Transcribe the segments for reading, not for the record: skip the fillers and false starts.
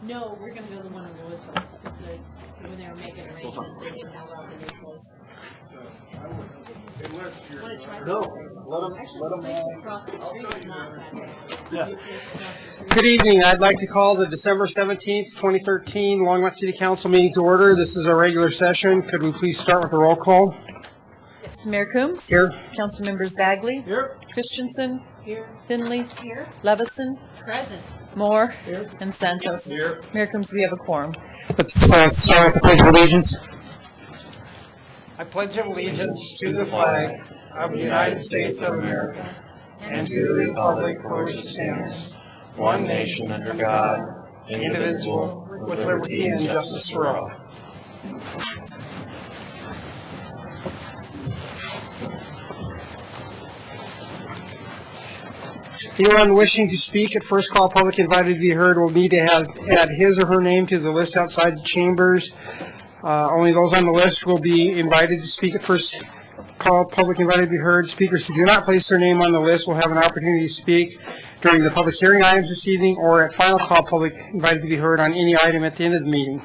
No, we're going to go to the one in Louisville. When they were making arrangements, they didn't have all the new place. No, let them. Across the street is not that bad. Yeah. Good evening. I'd like to call the December 17th, 2013 Longmont City Council meeting to order. This is a regular session. Could we please start with a roll call? Yes, Mayor Coombs. Here. Council members Bagley. Here. Christensen. Here. Finley. Here. Levison. Present. Moore. And Santos. Here. Mayor Coombs, we have a quorum. Let's start with the Pledge of Allegiance. I pledge allegiance to the flag of the United States of America and to the republic for which it stands, one nation under God, indivisible, with liberty and justice for all. Anyone wishing to speak at first call public invited to be heard will need to add his or her name to the list outside the chambers. Only those on the list will be invited to speak at first call public invited to be heard. Speakers who do not place their name on the list will have an opportunity to speak during the public hearing items this evening or at final call public invited to be heard on any item at the end of the meeting.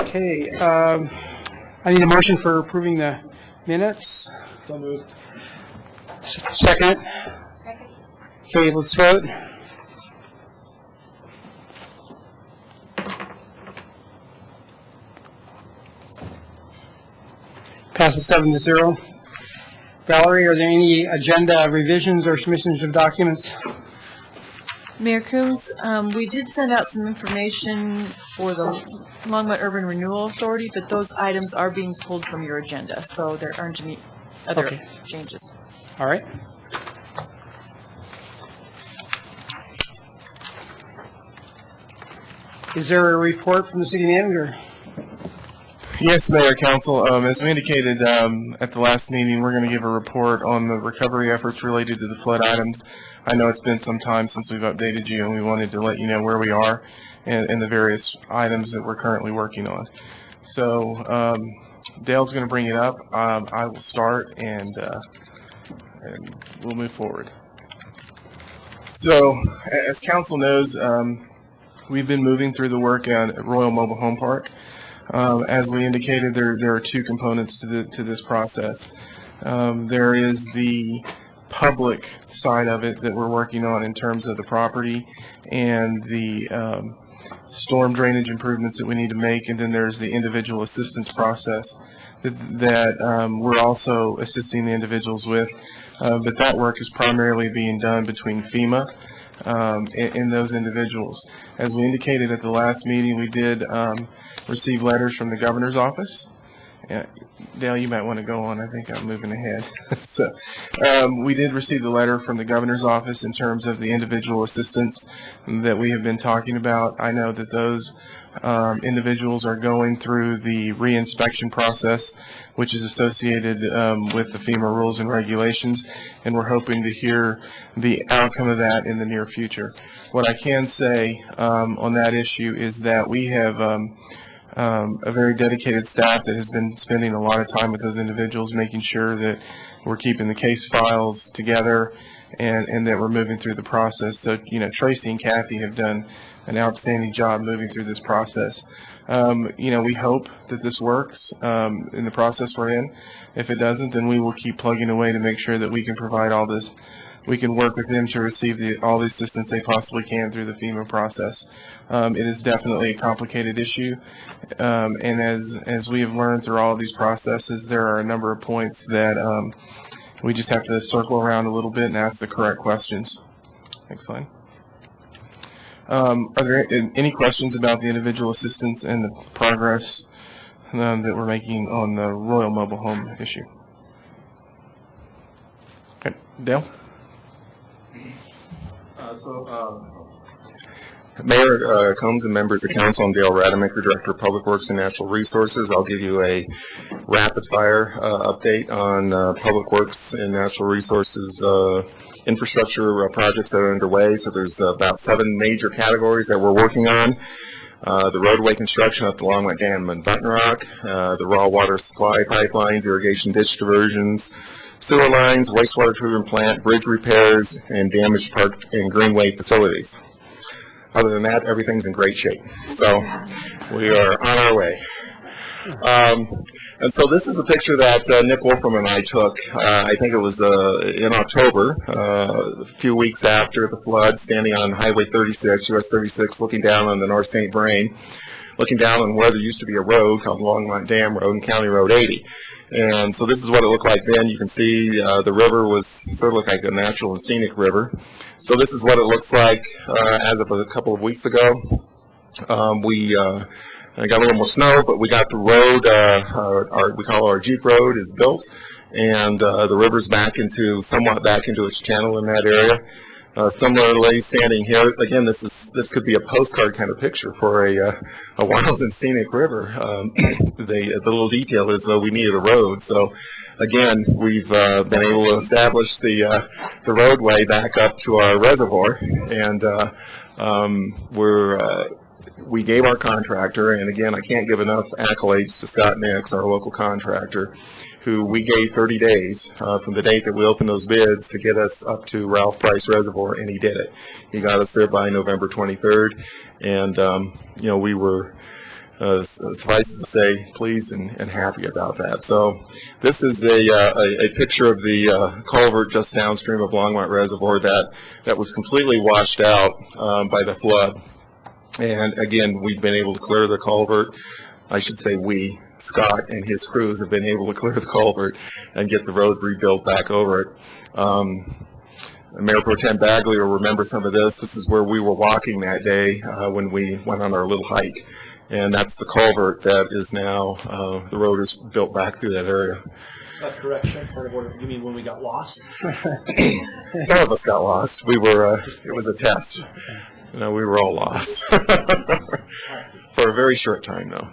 Okay, I need a motion for approving the minutes. So moved. Second. Okay, let's vote. Passes 7-0. Valerie, are there any agenda revisions or submissions of documents? Mayor Coombs, we did send out some information for the Longmont Urban Renewal Authority, but those items are being pulled from your agenda, so there aren't any other Okay. changes. All right. Is there a report from the city manager? Yes, Mayor, Council. As we indicated at the last meeting, we're going to give a report on the recovery efforts related to the flood items. I know it's been some time since we've updated you, and we wanted to let you know where we are and the various items that we're currently working on. So Dale's going to bring it up. I will start, and we'll move forward. So, as Council knows, we've been moving through the work at Royal Mobile Home Park. As we indicated, there are two components to this process. There is the public side of it that we're working on in terms of the property and the storm drainage improvements that we need to make, and then there's the individual assistance process that we're also assisting the individuals with. But that work is primarily being done between FEMA and those individuals. As we indicated at the last meeting, we did receive letters from the governor's office. Dale, you might want to go on. I think I'm moving ahead. So we did receive the letter from the governor's office in terms of the individual assistance that we have been talking about. I know that those individuals are going through the reinspection process, which is associated with the FEMA rules and regulations, and we're hoping to hear the outcome of that in the near future. What I can say on that issue is that we have a very dedicated staff that has been spending a lot of time with those individuals, making sure that we're keeping the case files together and that we're moving through the process. So, Tracy and Kathy have done an outstanding job moving through this process. We hope that this works in the process we're in. If it doesn't, then we will keep plugging away to make sure that we can provide all this. We can work with them to receive all the assistance they possibly can through the FEMA process. It is definitely a complicated issue, and as we have learned through all of these processes, there are a number of points that we just have to circle around a little bit and ask the correct questions. Next slide. Are there any questions about the individual assistance and the progress that we're making on the Royal Mobile Home issue? Okay, Dale? Mayor Combs and members of council, I'm Dale Rademacher, Director of Public Works and Natural Resources. I'll give you a rapid-fire update on Public Works and Natural Resources infrastructure projects that are underway. So there's about 7 major categories that we're working on. The roadway construction at the Longmont Dam and Button Rock, the raw water supply pipelines, irrigation ditch diversions, sewer lines, wastewater treatment plant, bridge repairs, and damaged park and greenway facilities. Other than that, everything's in great shape. So we are on our way. And so this is a picture that Nick Wolfram and I took. I think it was in October, a few weeks after the flood, standing on Highway 36, US 36, looking down on the North St. Vrain, looking down on where there used to be a road called Longmont Dam Road and County Road 80. And so this is what it looked like then. You can see the river was sort of looked like a natural and scenic river. So this is what it looks like as of a couple of weeks ago. I got a little more snow, but we got the road, we call our Jeep Road, is built, and the river's somewhat back into its channel in that area. Similarly, standing here, again, this could be a postcard kind of picture for a wild and scenic river. The little detail is we needed a road, so again, we've been able to establish the roadway back up to our reservoir, and we gave our contractor, and again, I can't give enough accolades to Scott Nix, our local contractor, who we gave 30 days from the date that we opened those bids to get us up to Ralph Price Reservoir, and he did it. He got us there by November 23rd, and we were, suffice to say, pleased and happy about that. So this is a picture of the culvert just downstream of Longmont Reservoir that was completely washed out by the flood. And again, we've been able to clear the culvert. I should say we, Scott and his crews, have been able to clear the culvert and get the road rebuilt back over it. Mayor Pro Tem Bagley will remember some of this. This is where we were walking that day when we went on our little hike. And that's the culvert that is now, the road is built back through that area. Correction, part of what you mean when we got lost? Some of us got lost. It was a test. No, we were all lost for a very short time, though.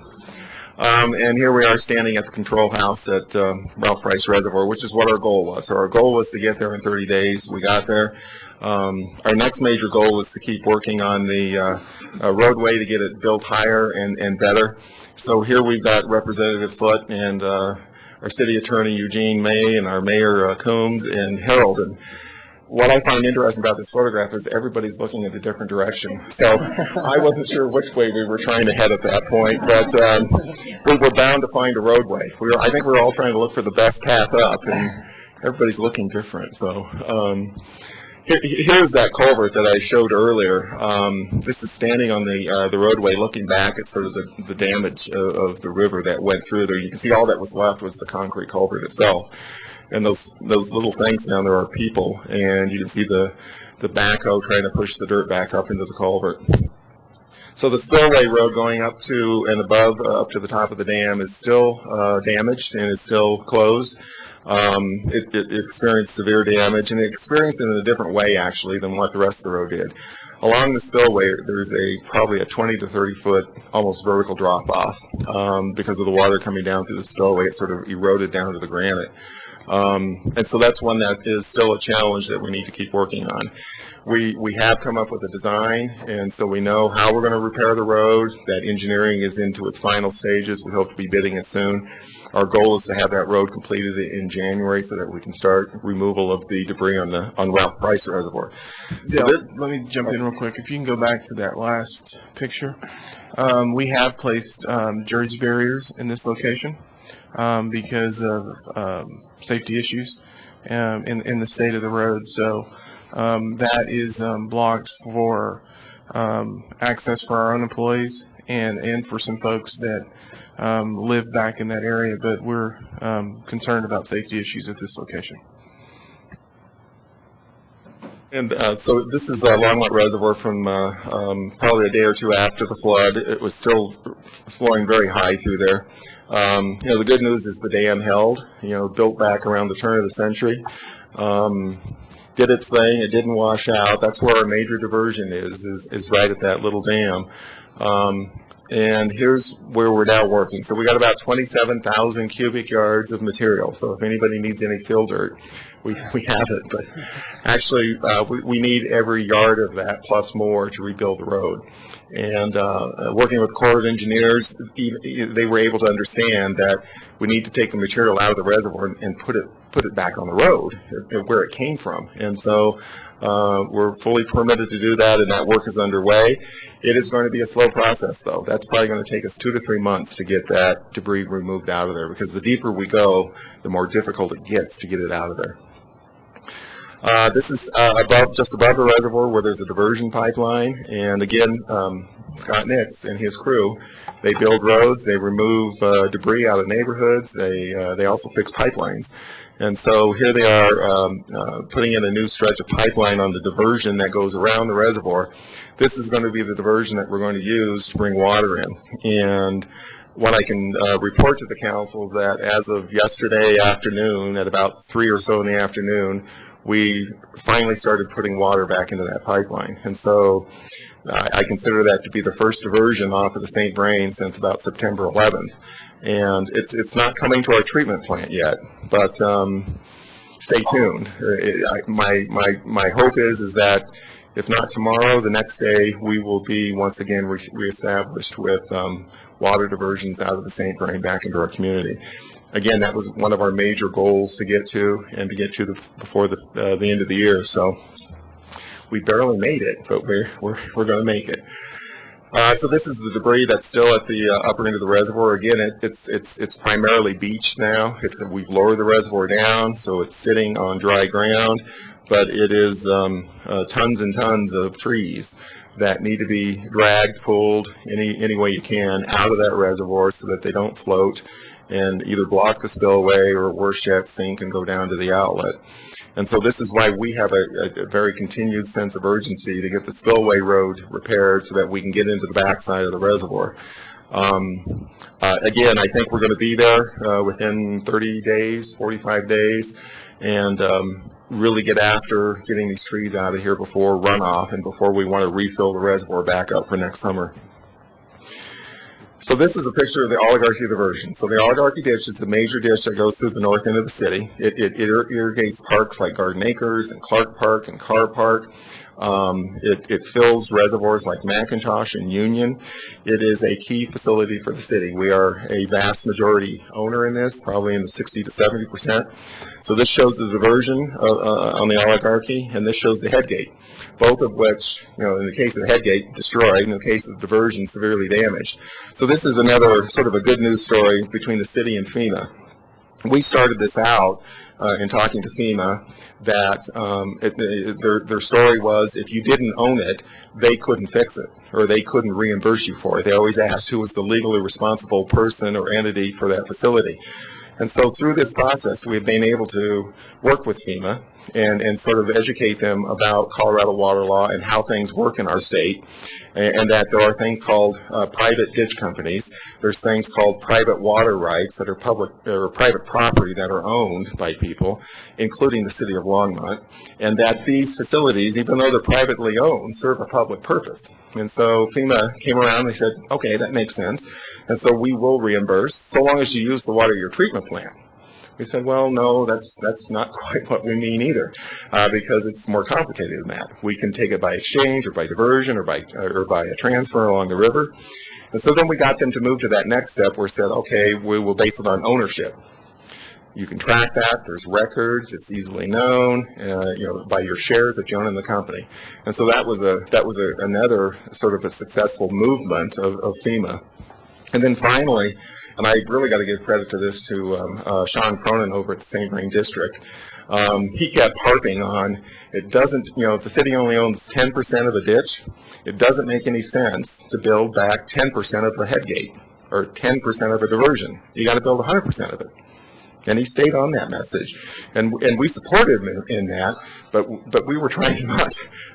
And here we are standing at the control house at Ralph Price Reservoir, which is what our goal was. So our goal was to get there in 30 days. We got there. Our next major goal is to keep working on the roadway to get it built higher and better. So here we've got Representative Foote and our City Attorney Eugene May and our Mayor Coombs and Harold. And what I find interesting about this photograph is everybody's looking at a different direction. So I wasn't sure which way we were trying to head at that point, but we were bound to find a roadway. I think we were all trying to look for the best path up, and everybody's looking different. So here's that culvert that I showed earlier. This is standing on the roadway looking back at sort of the damage of the river that went through there. You can see all that was left was the concrete culvert itself. And those little things down there are people, and you can see the backhoe trying to push the dirt back up into the culvert. So the spillway road going up to and above, up to the top of the dam is still damaged and is still closed. It experienced severe damage, and it experienced it in a different way, actually, than what the rest of the road did. Along the spillway, there's probably a 20 to 30 foot almost vertical drop off because of the water coming down through the spillway. It sort of eroded down to the granite. And so that's one that is still a challenge that we need to keep working on. We have come up with a design, and so we know how we're going to repair the road. That engineering is into its final stages. We hope to be bidding it soon. Our goal is to have that road completed in January so that we can start removal of the debris on Ralph Price Reservoir. So Let me jump in real quick. If you can go back to that last picture. We have placed Jersey barriers in this location because of safety issues in the state of the road. So that is blocked for access for our own employees and for some folks that live back in that area, but we're concerned about safety issues at this location. And so this is Longmont Reservoir from probably a day or two after the flood. It was still flowing very high through there. The good news is the dam held, built back around the turn of the century. Did its thing. It didn't wash out. That's where our major diversion is right at that little dam. And here's where we're now working. So we got about 27,000 cubic yards of material. So if anybody needs any fill dirt, we have it, but actually we need every yard of that plus more to rebuild the road. And working with Corps of Engineers, they were able to understand that we need to take the material out of the reservoir and put it back on the road where it came from. And so we're fully permitted to do that, and that work is underway. It is going to be a slow process, though. That's probably going to take us 2 to 3 months to get that debris removed out of there, because the deeper we go, the more difficult it gets to get it out of there. This is just above the reservoir where there's a diversion pipeline, and again, Scott Nix and his crew, they build roads, they remove debris out of neighborhoods, they also fix pipelines. And so here they are putting in a new stretch of pipeline on the diversion that goes around the reservoir. This is going to be the diversion that we're going to use to bring water in. And what I can report to the council is that as of yesterday afternoon, at about 3 or so in the afternoon, we finally started putting water back into that pipeline. And so I consider that to be the first diversion off of the St. Vrain since about September 11th. And it's not coming to our treatment plant yet, but stay tuned. My hope is that if not tomorrow, the next day, we will be once again reestablished with water diversions out of the St. Vrain back into our community. Again, that was one of our major goals to get to, and to get to before the end of the year. So we barely made it, but we're going to make it. So this is the debris that's still at the upper end of the reservoir. Again, it's primarily beach now. We've lowered the reservoir down, so it's sitting on dry ground, but it is tons and tons of trees that need to be dragged, pulled any way you can out of that reservoir so that they don't float and either block the spillway or, worse yet, sink and go down to the outlet. And so this is why we have a very continued sense of urgency to get the spillway road repaired so that we can get into the backside of the reservoir. Again, I think we're going to be there within 30 days, 45 days, and really get after getting these trees out of here before runoff and before we want to refill the reservoir back up for next summer. So this is a picture of the Oligarchy diversion. So the Oligarchy ditch is the major ditch that goes through the north end of the city. It irrigates parks like Garden Acres and Clark Park and Carr Park. It fills reservoirs like McIntosh and Union. It is a key facility for the city. We are a vast majority owner in this, probably in the 60 to 70%. So this shows the diversion on the Oligarchy, and this shows the headgate, both of which, in the case of the headgate, destroyed, in the case of the diversion, severely damaged. So this is another sort of a good news story between the city and FEMA. We started this out in talking to FEMA that their story was if you didn't own it, they couldn't fix it, or they couldn't reimburse you for it. They always asked who was the legally responsible person or entity for that facility. And so through this process, we've been able to work with FEMA and sort of educate them about Colorado water law and how things work in our state, and that there are things called private ditch companies. There's things called private water rights that are public or private property that are owned by people, including the city of Longmont, and that these facilities, even though they're privately owned, serve a public purpose. And so FEMA came around and they said, okay, that makes sense, and so we will reimburse so long as you use the water of your treatment plant. We said, well, no, that's not quite what we mean either, because it's more complicated than that. We can take it by exchange or by diversion or by a transfer along the river. And so then we got them to move to that next step where we said, okay, we will base it on ownership. You can track that. There's records. It's easily known, by your shares that you own in the company. And so that was another sort of a successful movement of FEMA. And then finally, and I really got to give credit to this to Sean Cronin over at the St. Vrain District. He kept harping on it doesn't, if the city only owns 10% of a ditch, it doesn't make any sense to build back 10% of a headgate or 10% of a diversion. You got to build 100% of it. And he stayed on that message, and we supported him in that, but we were trying to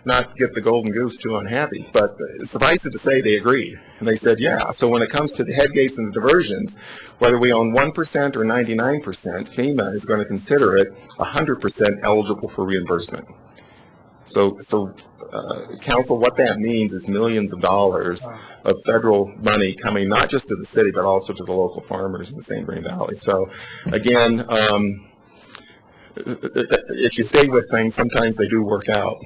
not get the golden goose too unhappy. But suffice it to say, they agreed, and they said, yeah. So when it comes to the headgates and the diversions, whether we own 1% or 99%, FEMA is going to consider it 100% eligible for reimbursement. So council, what that means is millions of dollars of federal money coming not just to the city, but also to the local farmers in the St. Vrain Valley. So again, if you stay with things, sometimes they do work out.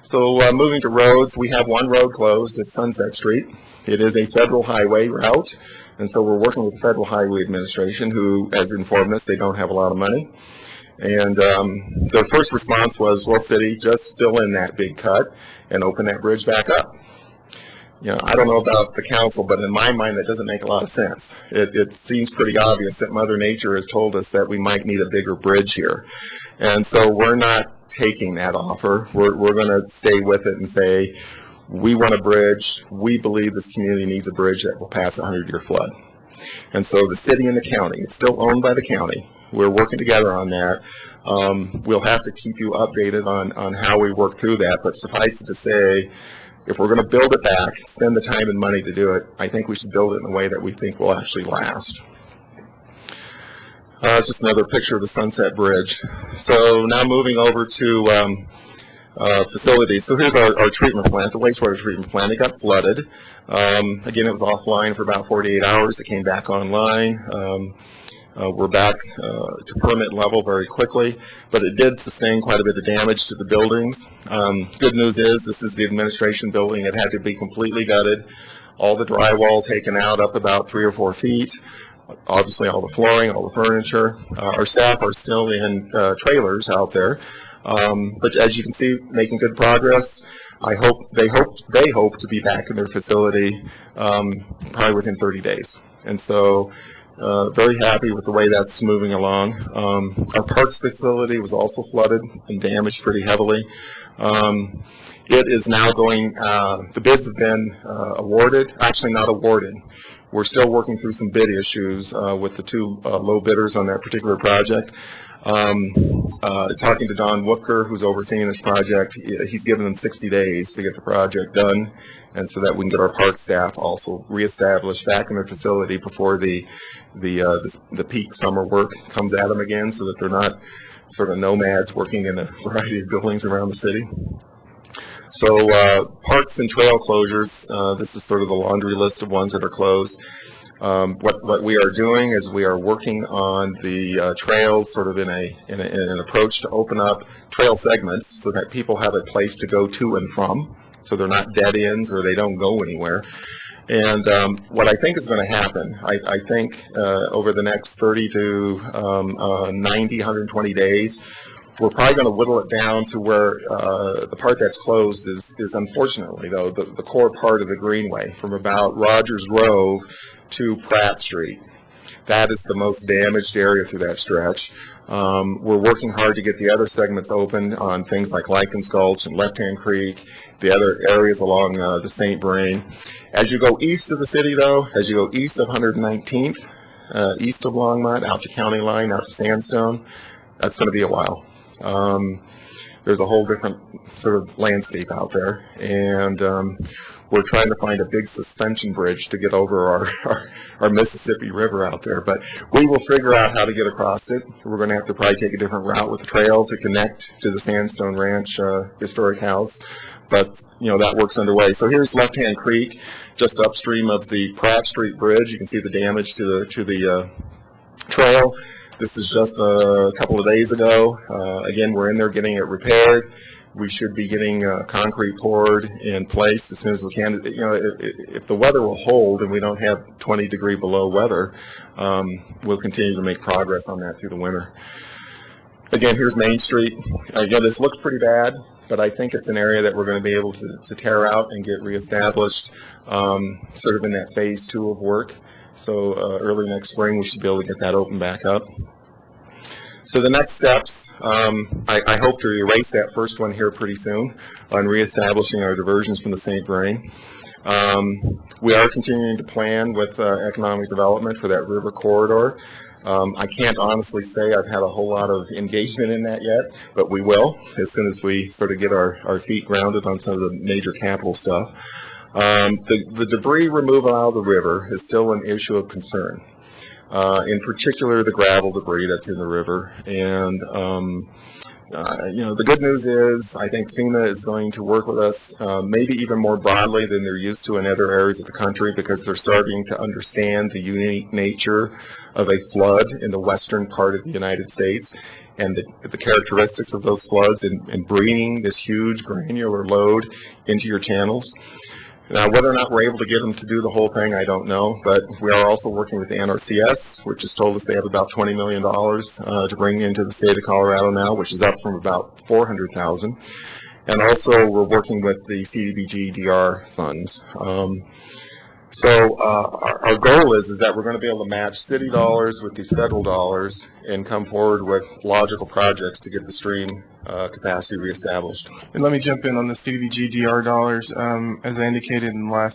So moving to roads, we have one road closed at Sunset Street. It is a federal highway route, and so we're working with the Federal Highway Administration, who has informed us they don't have a lot of money. And their first response was, well, city, just fill in that big cut and open that bridge back up. You know, I don't know about the council, but in my mind, that doesn't make a lot of sense. It seems pretty obvious that Mother Nature has told us that we might need a bigger bridge here. And so we're not taking that offer. We're going to stay with it and say, we want a bridge. We believe this community needs a bridge that will pass a 100-year flood. And so the city and the county, it's still owned by the county. We're working together on that. We'll have to keep you updated on how we work through that, but suffice it to say, if we're going to build it back, spend the time and money to do it, I think we should build it in a way that we think will actually last. Just another picture of the Sunset Bridge. So now moving over to facilities. So here's our treatment plant, the wastewater treatment plant. It got flooded. Again, it was offline for about 48 hours. It came back online. We're back to permit level very quickly, but it did sustain quite a bit of damage to the buildings. Good news is this is the administration building. It had to be completely gutted, all the drywall taken out up about 3 or 4 feet, obviously all the flooring, all the furniture. Our staff are still in trailers out there, but as you can see, making good progress. They hope to be back in their facility probably within 30 days. And so very happy with the way that's moving along. Our parks facility was also flooded and damaged pretty heavily. It is now going, the bids have been awarded, actually not awarded. We're still working through some bid issues with the 2 low bidders on that particular project. Talking to Don Wooker, who's overseeing this project, he's given them 60 days to get the project done, and so that we can get our park staff also reestablished back in their facility before the peak summer work comes at them again, so that they're not sort of nomads working in a variety of buildings around the city. So parks and trail closures, this is sort of the laundry list of ones that are closed. What we are doing is we are working on the trails sort of in an approach to open up trail segments so that people have a place to go to and from, so they're not dead ends or they don't go anywhere. And what I think is going to happen, I think over the next 30 to 90, 120 days, we're probably going to whittle it down to where the part that's closed is unfortunately, though, the core part of the Greenway from about Rogers Grove to Pratt Street. That is the most damaged area through that stretch. We're working hard to get the other segments open on things like Likens Gulch and Left Hand Creek, the other areas along the St. Vrain. As you go east of the city, though, as you go east of 119th, east of Longmont, out to County Line, out to Sandstone, that's going to be a while. There's a whole different sort of landscape out there, and we're trying to find a big suspension bridge to get over our Mississippi River out there, but we will figure out how to get across it. We're going to have to probably take a different route with the trail to connect to the Sandstone Ranch historic house, but you know, that work's underway. So here's Left Hand Creek, just upstream of the Pratt Street Bridge. You can see the damage to the trail. This is just a couple of days ago. Again, we're in there getting it repaired. We should be getting concrete poured in place as soon as we can. You know, if the weather will hold and we don't have 20 degree below weather, we'll continue to make progress on that through the winter. Again, here's Main Street. Again, this looks pretty bad, but I think it's an area that we're going to be able to tear out and get reestablished, sort of in that phase 2 of work. So early next spring, we should be able to get that open back up. So the next steps, I hope to erase that first one here pretty soon on reestablishing our diversions from the St. Vrain. We are continuing to plan with economic development for that river corridor. I can't honestly say I've had a whole lot of engagement in that yet, but we will as soon as we sort of get our feet grounded on some of the major capital stuff. The debris removal out of the river is still an issue of concern. In particular, the gravel debris that's in the river, and The good news is I think FEMA is going to work with us maybe even more broadly than they're used to in other areas of the country, because they're starting to understand the unique nature of a flood in the western part of the United States and the characteristics of those floods and bringing this huge granular load into your channels. Now, whether or not we're able to get them to do the whole thing, I don't know, but we are also working with the NRCS, which has told us they have about $20 million to bring into the state of Colorado now, which is up from about $400,000. And also, we're working with the CDBG DR funds. So our goal is that we're going to be able to match city dollars with these federal dollars and come forward with logical projects to get the stream capacity reestablished. And let me jump in on the CDBG DR dollars. As I indicated in I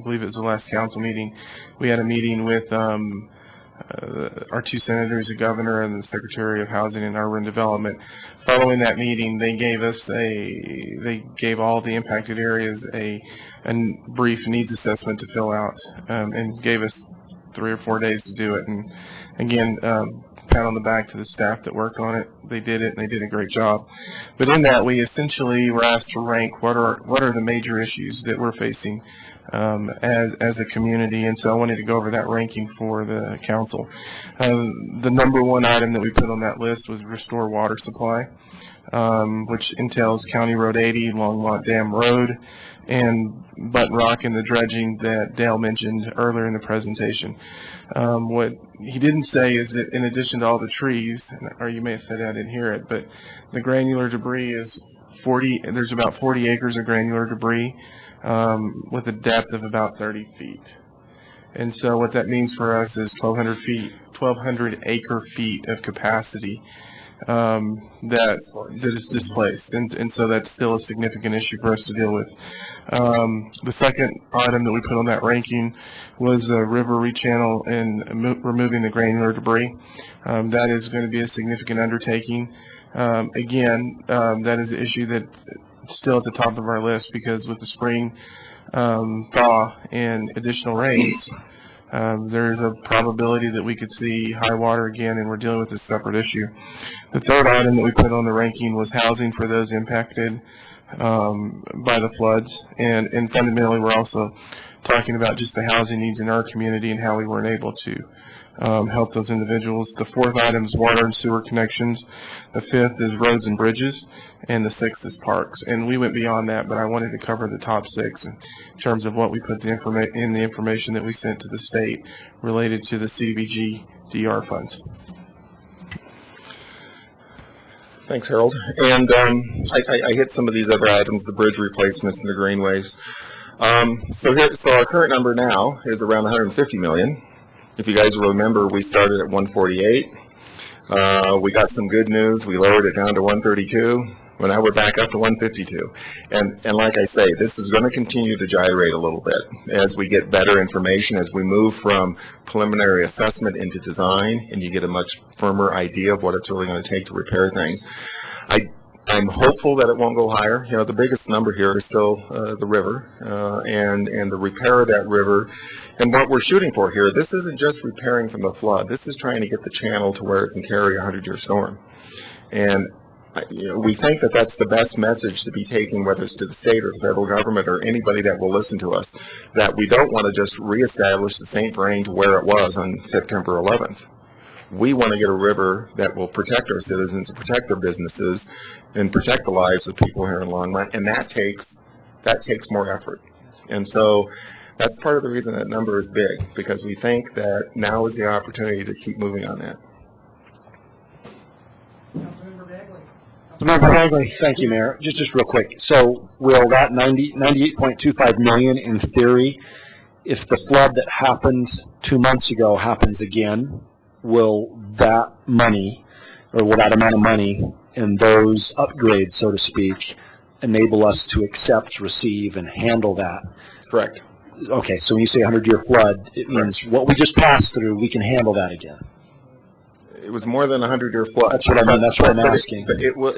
believe it was the last council meeting, we had a meeting with our two senators, the governor and the Secretary of Housing and Urban Development. Following that meeting, they gave all the impacted areas a brief needs assessment to fill out, and gave us 3 or 4 days to do it. And again, pat on the back to the staff that worked on it. They did it, and they did a great job. But in that, we essentially were asked to rank what are the major issues that we're facing as a community, and so I wanted to go over that ranking for the council. The number one item that we put on that list was restore water supply, which entails County Road 80, Longmont Dam Road, and Button Rock and the dredging that Dale mentioned earlier in the presentation. What he didn't say is that in addition to all the trees, or you may have said I didn't hear it, but the granular debris is there's about 40 acres of granular debris with a depth of about 30 feet. And so what that means for us is 1,200 acre feet of capacity that is displaced, and so that's still a significant issue for us to deal with. The second item that we put on that ranking was river rechannel and removing the granular debris. That is going to be a significant undertaking. Again, that is an issue that's still at the top of our list, because with the spring thaw and additional rains, there's a probability that we could see high water again, and we're dealing with a separate issue. The third item that we put on the ranking was housing for those impacted by the floods, and fundamentally we're also talking about just the housing needs in our community and how we weren't able to help those individuals. The fourth item is water and sewer connections. The fifth is roads and bridges, and the sixth is parks. And we went beyond that, but I wanted to cover the top six in terms of what we put in the information that we sent to the state related to the CDBG DR funds. Thanks, Harold. And I hit some of these other items, the bridge replacements and the greenways. So our current number now is around 150 million. If you guys remember, we started at 148. We got some good news. We lowered it down to 132. Well, now we're back up to 152. And like I say, this is going to continue to gyrate a little bit as we get better information, as we move from preliminary assessment into design, and you get a much firmer idea of what it's really going to take to repair things. I'm hopeful that it won't go higher. You know, the biggest number here is still the river and the repair of that river. And what we're shooting for here, this isn't just repairing from the flood. This is trying to get the channel to where it can carry a 100-year storm. And we think that that's the best message to be taken, whether it's to the state or the federal government or anybody that will listen to us, that we don't want to just reestablish the St. Vrain to where it was on September 11th. We want to get a river that will protect our citizens, protect their businesses, and protect the lives of people here in Longmont, and that takes more effort. And so that's part of the reason that number is big, because we think that now is the opportunity to keep moving on that. Councilmember Bagley. Thank you, Mayor. Just real quick. So will that 98.25 million, in theory, if the flood that happened 2 months ago happens again, will that money, or will that amount of money and those upgrades, so to speak, enable us to accept, receive, and handle that? Correct. Okay, so when you say 100-year flood, it means what we just passed through, we can handle that again. It was more than a 100-year flood. That's what I mean. That's what I'm asking. But it will.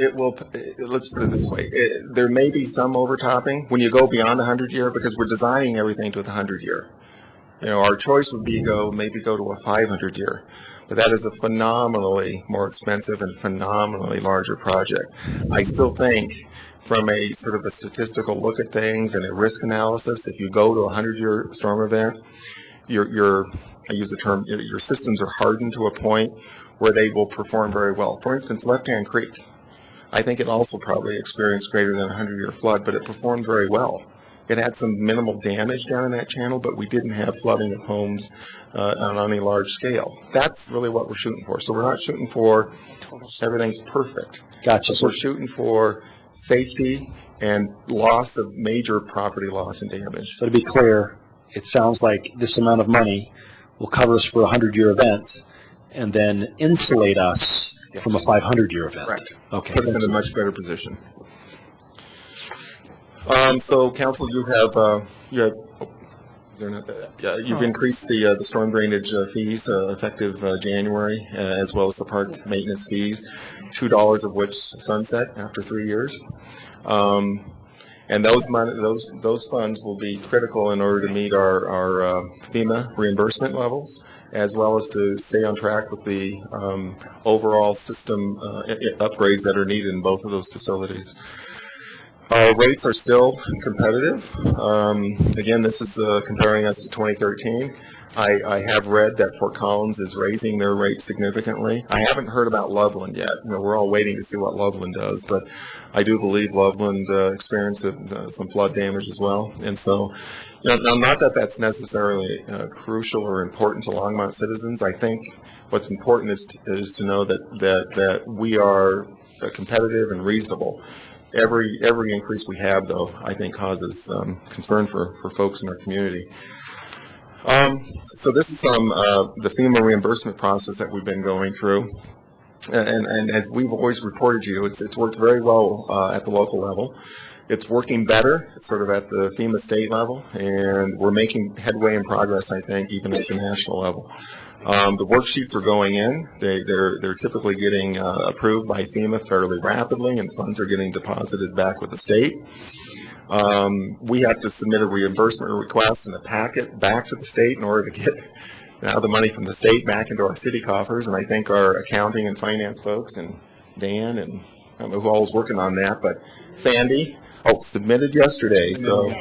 Let's put it this way: there may be some overtopping when you go beyond 100-year, because we're designing everything to the 100-year. You know, our choice would be maybe go to a 500-year. but that is a phenomenally more expensive and phenomenally larger project. I still think from a sort of a statistical look at things and a risk analysis, if you go to a 100-year storm event, I use the term, your systems are hardened to a point where they will perform very well. For instance, Left Hand Creek, I think it also probably experienced greater than a 100-year flood, but it performed very well. It had some minimal damage down in that channel, but we didn't have flooding of homes on any large scale. That's really what we're shooting for. So we're not shooting for everything's perfect. Gotcha. We're shooting for safety and loss of major property loss and damage. So to be clear, it sounds like this amount of money will cover us for a 100-year event and then insulate us from a 500-year event. Correct. Okay. Put us in a much better position. So, council, you've increased the storm drainage fees effective January, as well as the park maintenance fees, $2 of which sunset after 3 years. And those funds will be critical in order to meet our FEMA reimbursement levels, as well as to stay on track with the overall system upgrades that are needed in both of those facilities. Our rates are still competitive. Again, this is comparing us to 2013. I have read that Fort Collins is raising their rates significantly. I haven't heard about Loveland yet. We're all waiting to see what Loveland does, but I do believe Loveland experienced some flood damage as well. And so, now, not that that's necessarily crucial or important to Longmont citizens. I think what's important is to know that we are competitive and reasonable. Every increase we have, though, I think causes concern for folks in our community. So this is the FEMA reimbursement process that we've been going through. And as we've always reported to you, it's worked very well at the local level. It's working better sort of at the FEMA state level, and we're making headway and progress, I think, even at the national level. The worksheets are going in. They're typically getting approved by FEMA fairly rapidly, and funds are getting deposited back with the state. We have to submit a reimbursement request and a packet back to the state in order to get the money from the state back into our city coffers. And I think our accounting and finance folks and Dan and I don't know who all is working on that, but Sandy, submitted yesterday. So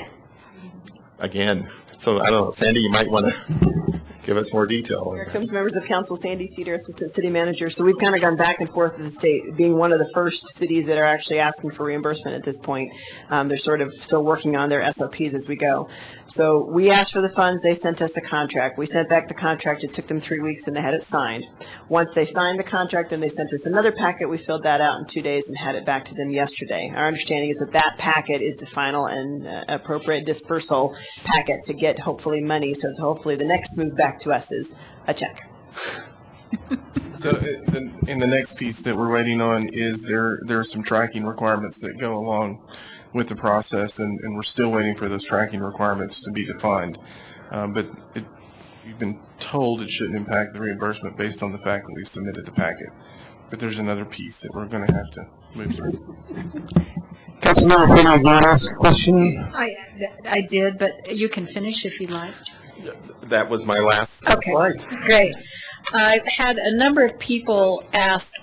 again, so I don't know, Sandy, you might want to give us more detail. Here comes members of council, Sandy Cedar, Assistant City Manager. So we've kind of gone back and forth with the state, being one of the first cities that are actually asking for reimbursement at this point. They're sort of still working on their SOPs as we go. So we asked for the funds, they sent us a contract. We sent back the contract, it took them 3 weeks and they had it signed. Once they signed the contract, then they sent us another packet. We filled that out in 2 days and had it back to them yesterday. Our understanding is that that packet is the final and appropriate dispersal packet to get hopefully money. So hopefully the next move back to us is a check. So in the next piece that we're waiting on is there are some tracking requirements that go along with the process, and we're still waiting for those tracking requirements to be defined. But you've been told it shouldn't impact the reimbursement based on the fact that we've submitted the packet. But there's another piece that we're going to have to move through. Councilmember Finley, you want to ask a question? I did, but you can finish if you'd like. That was my last Okay, slide. great. I've had a number of people ask,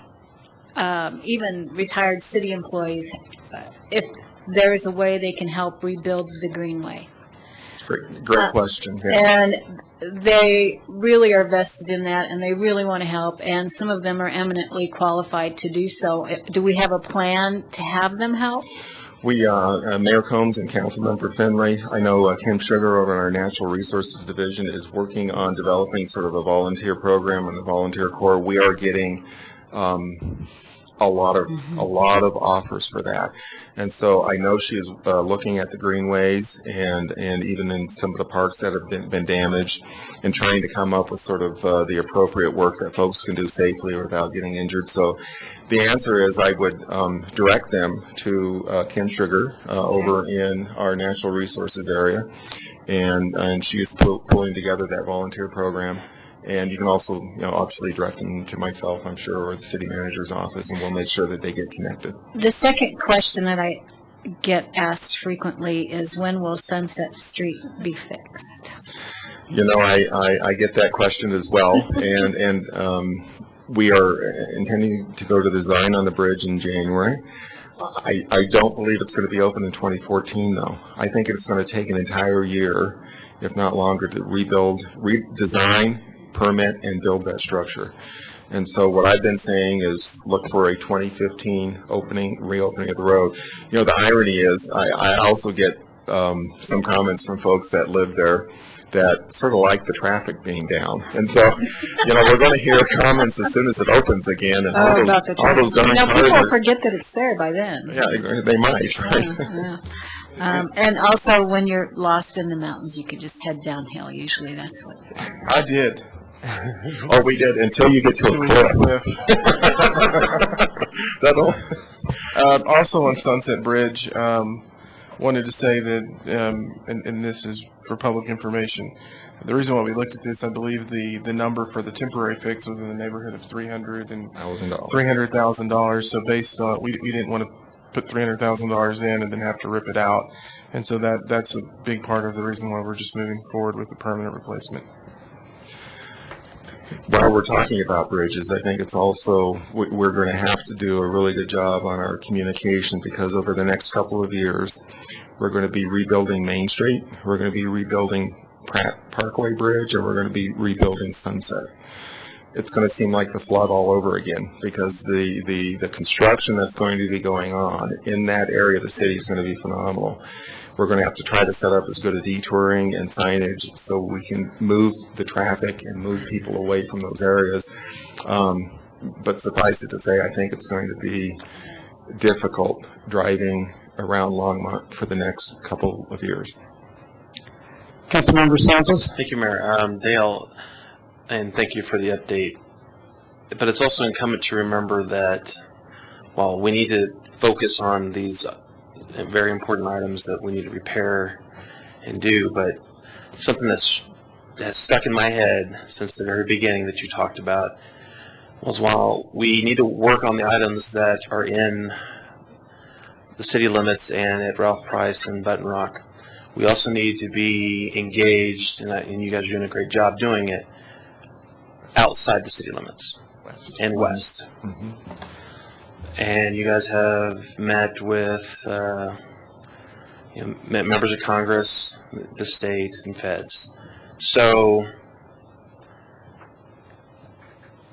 even retired city employees, if there is a way they can help rebuild the Greenway. Great question. Yeah. And they really are vested in that, and they really want to help, and some of them are eminently qualified to do so. Do we have a plan to have them help? We, Mayor Combs and Councilmember Finley, I know Kim Sugar over in our Natural Resources Division is working on developing sort of a volunteer program and a volunteer corps. We are getting a lot of offers for that, and so I know she is looking at the greenways and even in some of the parks that have been damaged, and trying to come up with sort of the appropriate work that folks can do safely without getting injured. So the answer is I would direct them to Kim Sugar over in our natural resources area, and she is pulling together that volunteer program. And you can also, obviously direct them to myself, I'm sure, or the city manager's office, and we'll make sure that they get connected. The second question that I get asked frequently is, when will Sunset Street be fixed? You know, I get that question as well, and we are intending to go to design on the bridge in January. I don't believe it's going to be open in 2014, though. I think it's going to take an entire year, if not longer, to redesign, permit, and build that structure. And so what I've been saying is look for a 2015 reopening of the road. You know, the irony is I also get some comments from folks that live there that sort of like the traffic being down. And so, you know, we're going to hear comments as soon as it opens again. And all those darn cars people are- forget that it's there by then. Yeah, exactly. They might, right? Yeah. And also, when you're lost in the mountains, you could just head downhill. Usually, that's what. I did. Oh, we did, until you get to a cliff. That'll... Also on Sunset Bridge, wanted to say that, and this is for public information, the reason why we looked at this, I believe the number for the temporary fix was in the neighborhood of $300,000. So based on, we didn't want to put $300,000 in and then have to rip it out. And so that's a big part of the reason why we're just moving forward with the permanent replacement. While we're talking about bridges, I think it's also, we're going to have to do a really good job on our communication, because over the next couple of years, we're going to be rebuilding Main Street, we're going to be rebuilding Pratt Parkway Bridge, and we're going to be rebuilding Sunset. It's going to seem like the flood all over again, because the construction that's going to be going on in that area of the city is going to be phenomenal. We're going to have to try to set up as good a detouring and signage so we can move the traffic and move people away from those areas. But suffice it to say, I think it's going to be difficult driving around Longmont for the next couple of years. Councilmember Santos? Thank you, Mayor. Dale, and thank you for the update. But it's also incumbent to remember that while we need to focus on these very important items that we need to repair and do, but something that's stuck in my head since the very beginning that you talked about was, while we need to work on the items that are in the city limits and at Ralph Price and Button Rock, we also need to be engaged, and you guys are doing a great job doing it, outside the city limits and west. Mm-hmm. And you guys have met with members of Congress, the state, and feds. So,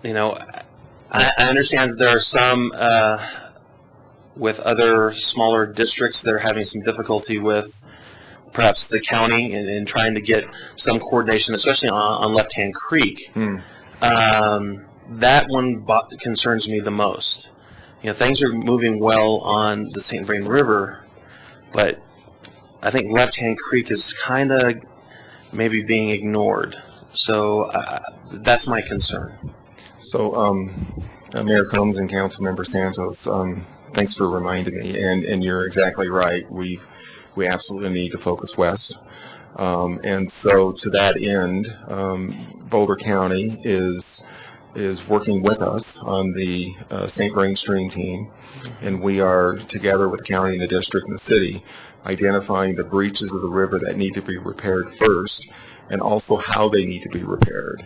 you know, I understand that there are some with other smaller districts that are having some difficulty with perhaps the county and trying to get some coordination, especially on Left Hand Creek. That one concerns me the most. You know, things are moving well on the St. Vrain River, but I think Left Hand Creek is kind of maybe being ignored. So that's my concern. So, Mayor Combs and Councilmember Santos, thanks for reminding me, and you're exactly right. We absolutely need to focus west. And so to that end, Boulder County is working with us on the St. Vrain Stream team, and we are, together with the county and the district and the city, identifying the breaches of the river that need to be repaired first, and also how they need to be repaired.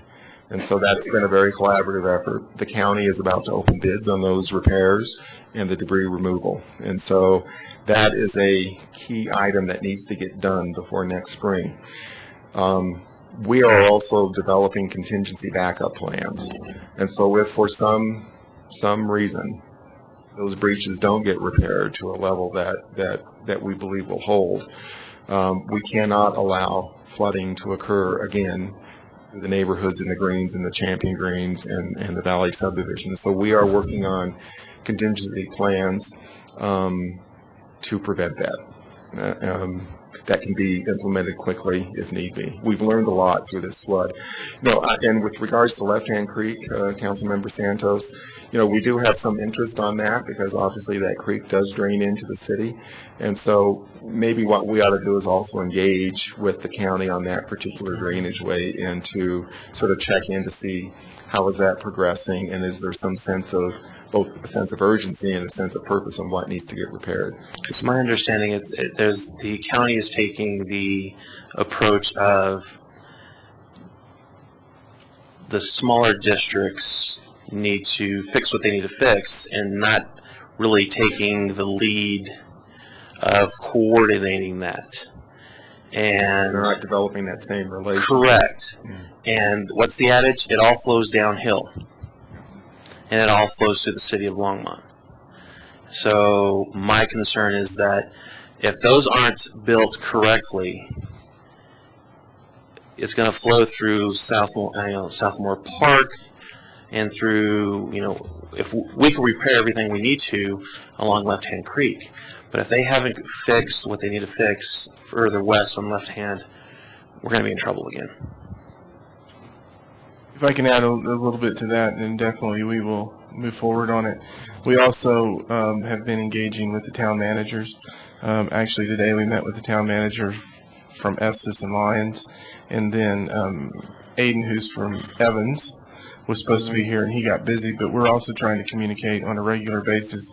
And so that's been a very collaborative effort. The county is about to open bids on those repairs and the debris removal. And so that is a key item that needs to get done before next spring. We are also developing contingency backup plans. And so if for some reason those breaches don't get repaired to a level that we believe will hold, we cannot allow flooding to occur again in the neighborhoods in the Greens and the Champion Greens and the Valley subdivision. So we are working on contingency plans to prevent that. That can be implemented quickly if need be. We've learned a lot through this flood. And with regards to Left Hand Creek, Councilmember Santos, we do have some interest on that because obviously that creek does drain into the city. And so maybe what we ought to do is also engage with the county on that particular drainage way and to sort of check in to see how is that progressing and is there some sense of both a sense of urgency and a sense of purpose on what needs to get repaired. It's my understanding the county is taking the approach of the smaller districts need to fix what they need to fix and not really taking the lead of coordinating that. And They're not developing that same relationship. correct. And what's the adage? It all flows downhill. And it all flows through the city of Longmont. So my concern is that if those aren't built correctly, it's going to flow through Southmore Park and through, if we can repair everything we need to along Left-Hand Creek. But if they haven't fixed what they need to fix further west on left hand, we're going to be in trouble again. If I can add a little bit to that, then definitely we will move forward on it. We also have been engaging with the town managers. Actually, today we met with the town manager from Estes and Lyons, and then Aiden, who's from Evans, was supposed to be here, and he got busy, but we're also trying to communicate on a regular basis.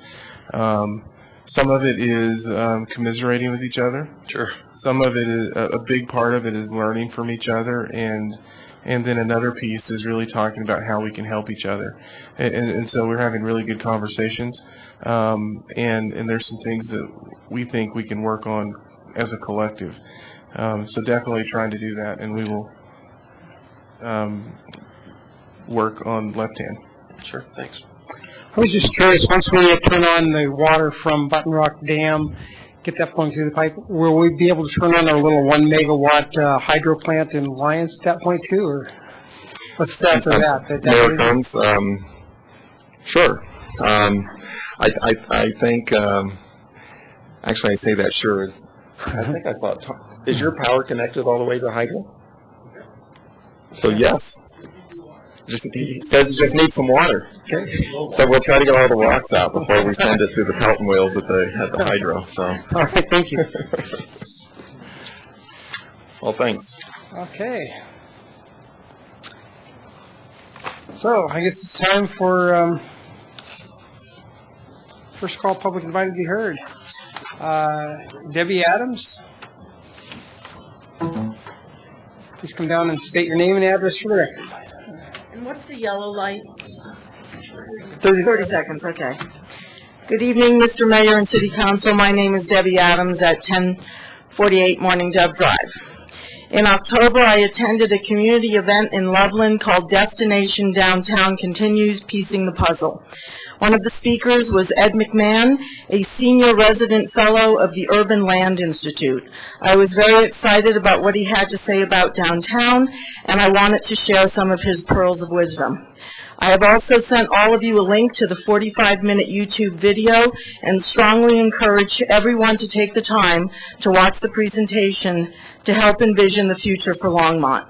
Some of it is commiserating with each other. Sure. Some of it is, a big part of it is learning from each other, and then another piece is really talking about how we can help each other. And so we're having really good conversations, and there's some things that we think we can work on as a collective. So definitely trying to do that, and we will work on Left Hand. Sure, thanks. I was just curious, once we turn on the water from Button Rock Dam, get that flowing through the pipe, will we be able to turn on our little 1 megawatt hydro plant in Lyons at that point too, or what's the status of that? Mayor Combs, sure. I think, actually I say that sure. I think I saw it. Is your power connected all the way to hydro? So yes. It says it just needs some water. Okay. So we'll try to get all the rocks out before we send it through the Pelton wheels at the hydro. So. All right, thank you. Well, thanks. Okay. So I guess it's time for first call public invited to be heard. Debbie Adams. Please come down and state your name and address for the record. And what's the yellow light? 30 seconds, okay. Good evening, Mr. Mayor and City Council. My name is Debbie Adams at 1048 Morning Dove Drive. In October, I attended a community event in Loveland called Destination Downtown Continues Piecing the Puzzle. One of the speakers was Ed McMahon, a senior resident fellow of the Urban Land Institute. I was very excited about what he had to say about downtown, and I wanted to share some of his pearls of wisdom. I have also sent all of you a link to the 45-minute YouTube video and strongly encourage everyone to take the time to watch the presentation to help envision the future for Longmont.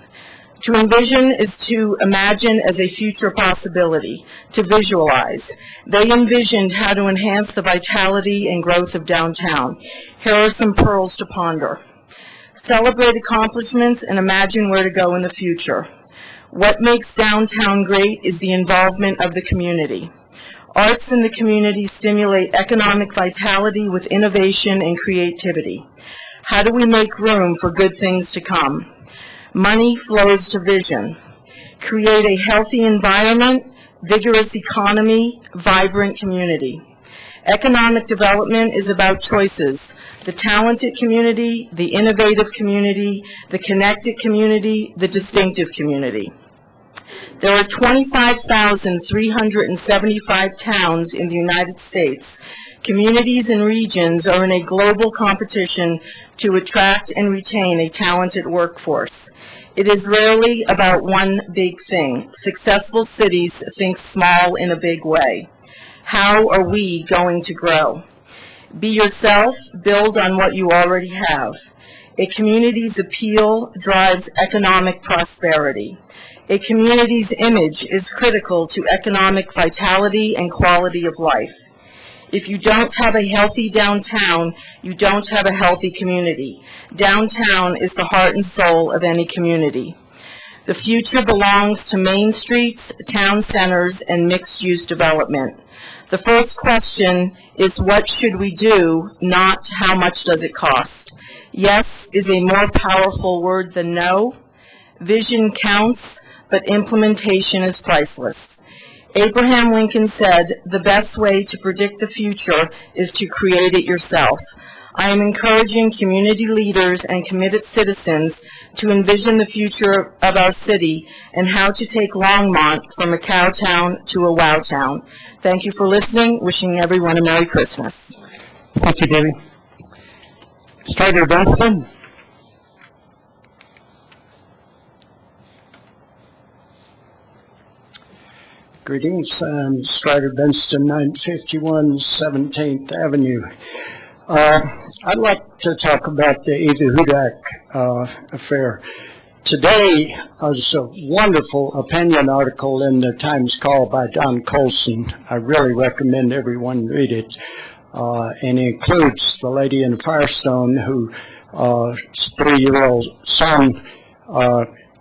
To envision is to imagine as a future possibility, to visualize. They envisioned how to enhance the vitality and growth of downtown. Here are some pearls to ponder. Celebrate accomplishments and imagine where to go in the future. What makes downtown great is the involvement of the community. Arts in the community stimulate economic vitality with innovation and creativity. How do we make room for good things to come? Money flows to vision. Create a healthy environment, vigorous economy, vibrant community. Economic development is about choices. The talented community, the innovative community, the connected community, the distinctive community. There are 25,375 towns in the United States. Communities and regions are in a global competition to attract and retain a talented workforce. It is rarely about one big thing. Successful cities think small in a big way. How are we going to grow? Be yourself, build on what you already have. A community's appeal drives economic prosperity. A community's image is critical to economic vitality and quality of life. If you don't have a healthy downtown, you don't have a healthy community. Downtown is the heart and soul of any community. The future belongs to main streets, town centers, and mixed-use development. The first question is, what should we do, not how much does it cost? Yes is a more powerful word than no. Vision counts, but implementation is priceless. Abraham Lincoln said, "The best way to predict the future is to create it yourself." I am encouraging community leaders and committed citizens to envision the future of our city and how to take Longmont from a cow town to a wow town. Thank you for listening. Wishing everyone a Merry Christmas. Thank you, Debbie. Strider Dunstan? Greetings, I'm Strider Dunstan, 951 17th Avenue. I'd like to talk about the Eva Hudak affair. Today was a wonderful opinion article in the Times Call by Don Colson. I really recommend everyone read it. And it includes the lady in Firestone whose 3-year-old son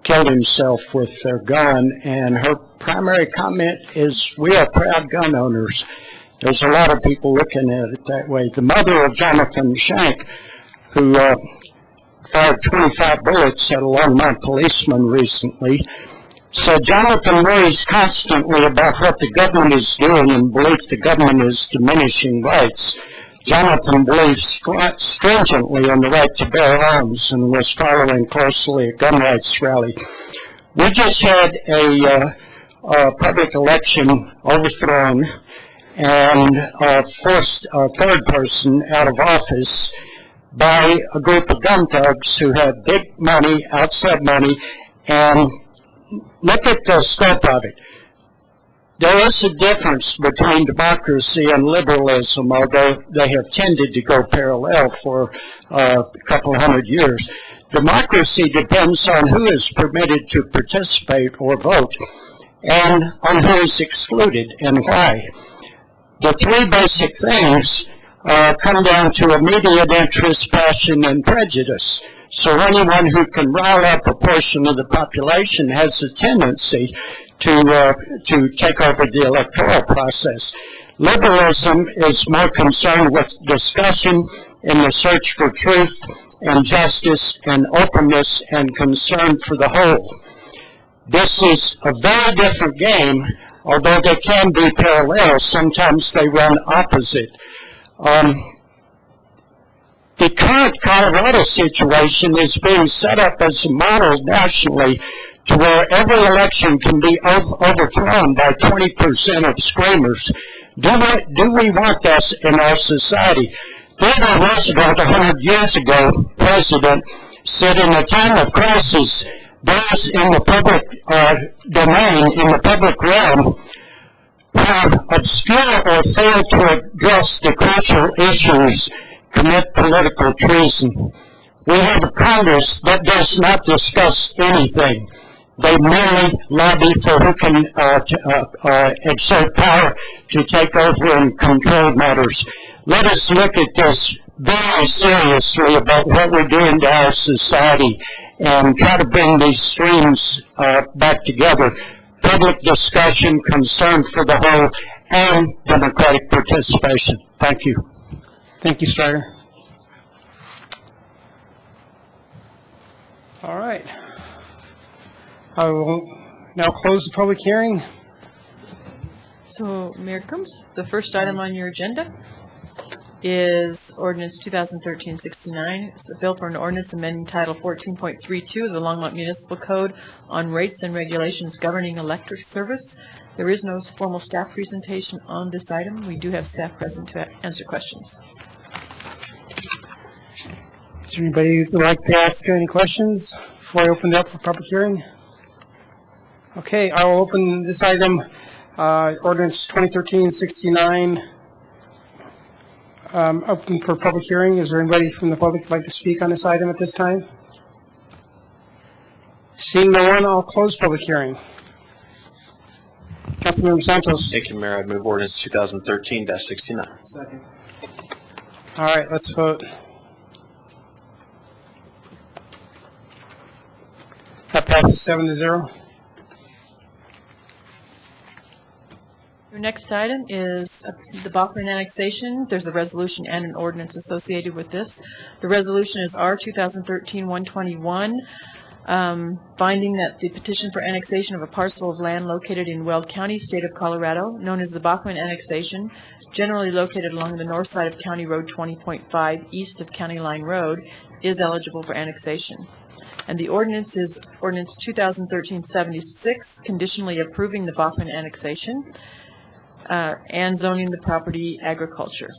killed himself with their gun, and her primary comment is, "We are proud gun owners." There's a lot of people looking at it that way. The mother of Jonathan Shank, who fired 25 bullets at a Longmont policeman recently, said Jonathan worries constantly about what the government is doing and believes the government is diminishing rights. Jonathan believes stringently in the right to bear arms and was following closely a gun rights rally. We just had a public election overthrown and forced a third person out of office by a group of gun thugs who had big money, outside money, and look at the scope of it. There is a difference between democracy and liberalism, although they have tended to go parallel for a couple hundred years. Democracy depends on who is permitted to participate or vote and on who is excluded and why. The three basic things come down to immediate interest, passion, and prejudice. So anyone who can rile up a portion of the population has a tendency to take over the electoral process. Liberalism is more concerned with discussion in the search for truth and justice and openness and concern for the whole. This is a very different game, although they can be parallel. Sometimes they run opposite. The current Colorado situation is being set up as a model nationally to where every election can be overthrown by 20% of screamers. Do we want this in our society? Theodore Roosevelt, 100 years ago, president, said in a time of crisis, those in the public domain, in the public realm, who obscure or fail to address the crucial issues commit political treason. We have a Congress that does not discuss anything. They merely lobby for who can exert power to take over and control matters. Let us look at this very seriously about what we're doing to our society and try to bring these streams back together. Public discussion, concern for the whole, and democratic participation. Thank you. Thank you, Strider. All right. I will now close the public hearing. So, Mayor Coombs, the first item on your agenda is ordinance 2013-69. It's a bill for an ordinance amending Title 14.32 of the Longmont Municipal Code on rates and regulations governing electric service. There is no formal staff presentation on this item. We do have staff present to answer questions. Is there anybody who would like to ask any questions before I open it up for public hearing? Okay, I will open this item, ordinance 2013-69, open for public hearing. Is there anybody from the public who would like to speak on this item at this time? Seeing no one, I'll close public hearing. Councilmember Santos. Thank you, Mayor. I move ordinance 2013-69. Second. All right, let's vote. That passes 7-0. Your next item is the Bachman annexation. There's a resolution and an ordinance associated with this. The resolution is R 2013-121. Finding that the petition for annexation of a parcel of land located in Weld County, state of Colorado, known as the Bachman annexation, generally located along the north side of County Road 20.5 east of County Line Road, is eligible for annexation. And the ordinance is ordinance 2013-76, conditionally approving the Bachman annexation and zoning the property agriculture.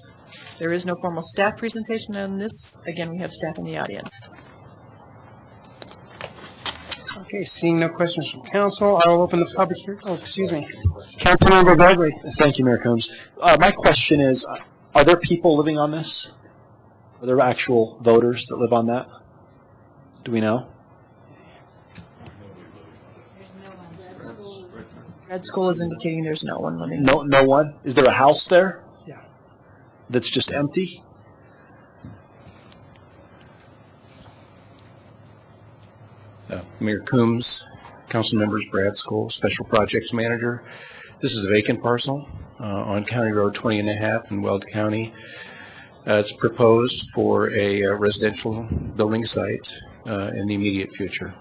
There is no formal staff presentation on this. Again, we have staff in the audience. Okay, seeing no questions from council, I will open the public hearing. Oh, excuse me. Councilmember Bagley. Thank you, Mayor Coombs. My question is, are there people living on this? Are there actual voters that live on that? Do we know? Red School is indicating there's no one living. No one? Is there a house there? Yeah. That's just empty? Mayor Coombs, council members, Brad Skoll, Special Projects Manager. This is a vacant parcel on County Road 20.5 in Weld County. It's proposed for a residential building site in the immediate future.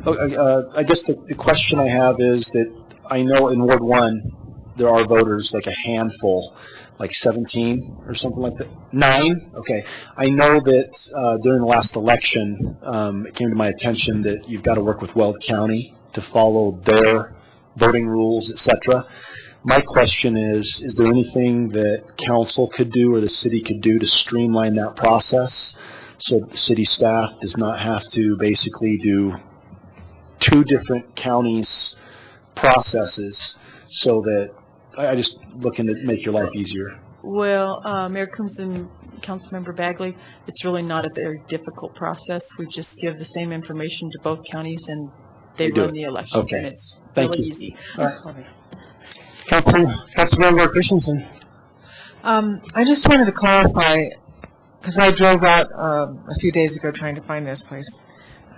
I guess the question I have is that I know in Ward 1 there are voters, like a handful, like 17 or something like that. 9? Okay. I know that during the last election, it came to my attention that you've got to work with Weld County to follow their voting rules, etc. My question is there anything that council could do or the city could do to streamline that process so that the city staff does not have to basically do 2 different counties' processes, so that I just looking to make your life easier? Well, Mayor Coombs and Councilmember Bagley, it's really not a very difficult process. We just give the same information to both counties and they run the election. Okay. And it's Thank really you. easy. Councilmember Christensen. I just wanted to clarify, because I drove out a few days ago trying to find this place.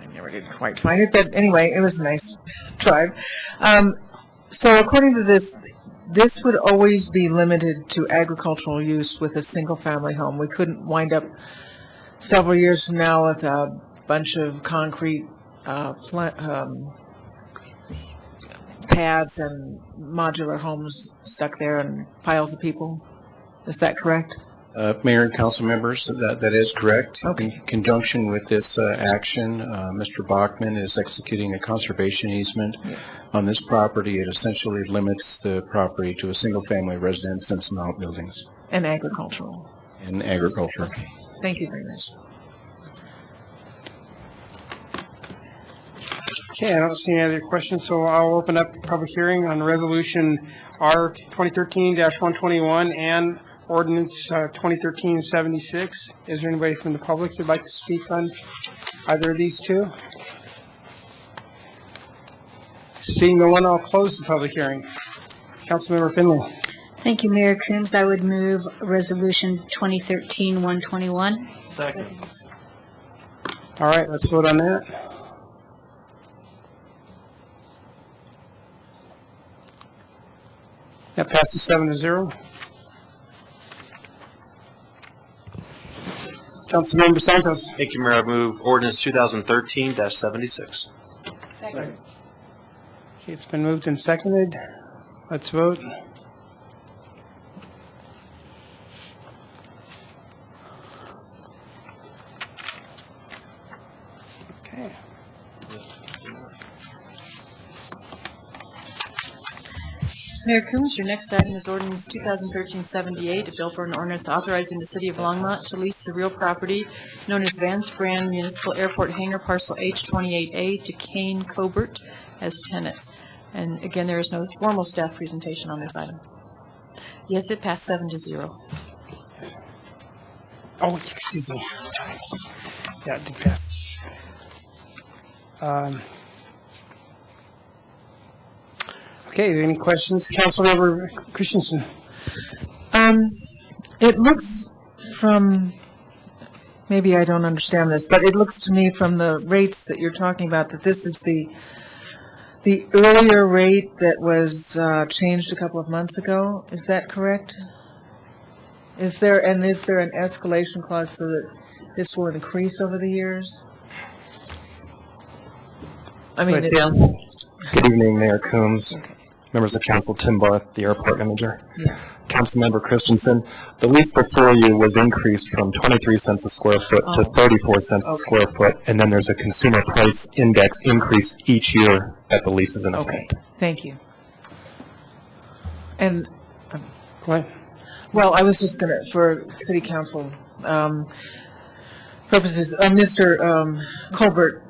I never did quite find it, but anyway, it was a nice drive. So according to this, this would always be limited to agricultural use with a single-family home. We couldn't wind up several years from now with a bunch of concrete pads and modular homes stuck there and piles of people. Is that correct? Mayor and council members, that is correct. Okay. In conjunction with this action, Mr. Bachman is executing a conservation easement on this property. It essentially limits the property to a single-family residence and some outbuildings. And agricultural. And agriculture. Okay. Thank you very much. Okay, I don't see any other questions, so I'll open up the public hearing on Resolution R 2013-121 and Ordinance 2013-76. Is there anybody from the public who'd like to speak on either of these two? Seeing no one, I'll close the public hearing. Councilmember Finley. Thank you, Mayor Coombs. I would move Resolution 2013-121. Second. All right, let's vote on that. That passes 7-0. Councilmember Santos. Thank you, Mayor. I move ordinance 2013-76. Second. Okay, it's been moved and seconded. Let's vote. Okay. Mayor Coombs, your next item is ordinance 2013-78, a bill for an ordinance authorizing the city of Longmont to lease the real property known as Vance Brand Municipal Airport Hangar Parcel H28A to Kane Cobert as tenant. And again, there is no formal staff presentation on this item. Yes, it passed 7-0. Oh, excuse me. Yeah, it did pass. Okay, any questions? Councilmember Christensen. It looks from, maybe I don't understand this, but it looks to me from the rates that you're talking about that this is the earlier rate that was changed a couple of months ago. Is that correct? Is there an escalation clause so that this will increase over the years? I mean, Right, it's- Dan. Good evening, Mayor Coombs, members of council, Tim Barth, the airport manager. Yeah. Councilmember Christensen, the lease before you was increased from 23 cents a square foot to 34 cents a square foot, and then there's a consumer price index increase each year that the lease is in Okay, effect. thank you. And, Go ahead. well, I was just gonna, for city council purposes, Mr. Colbert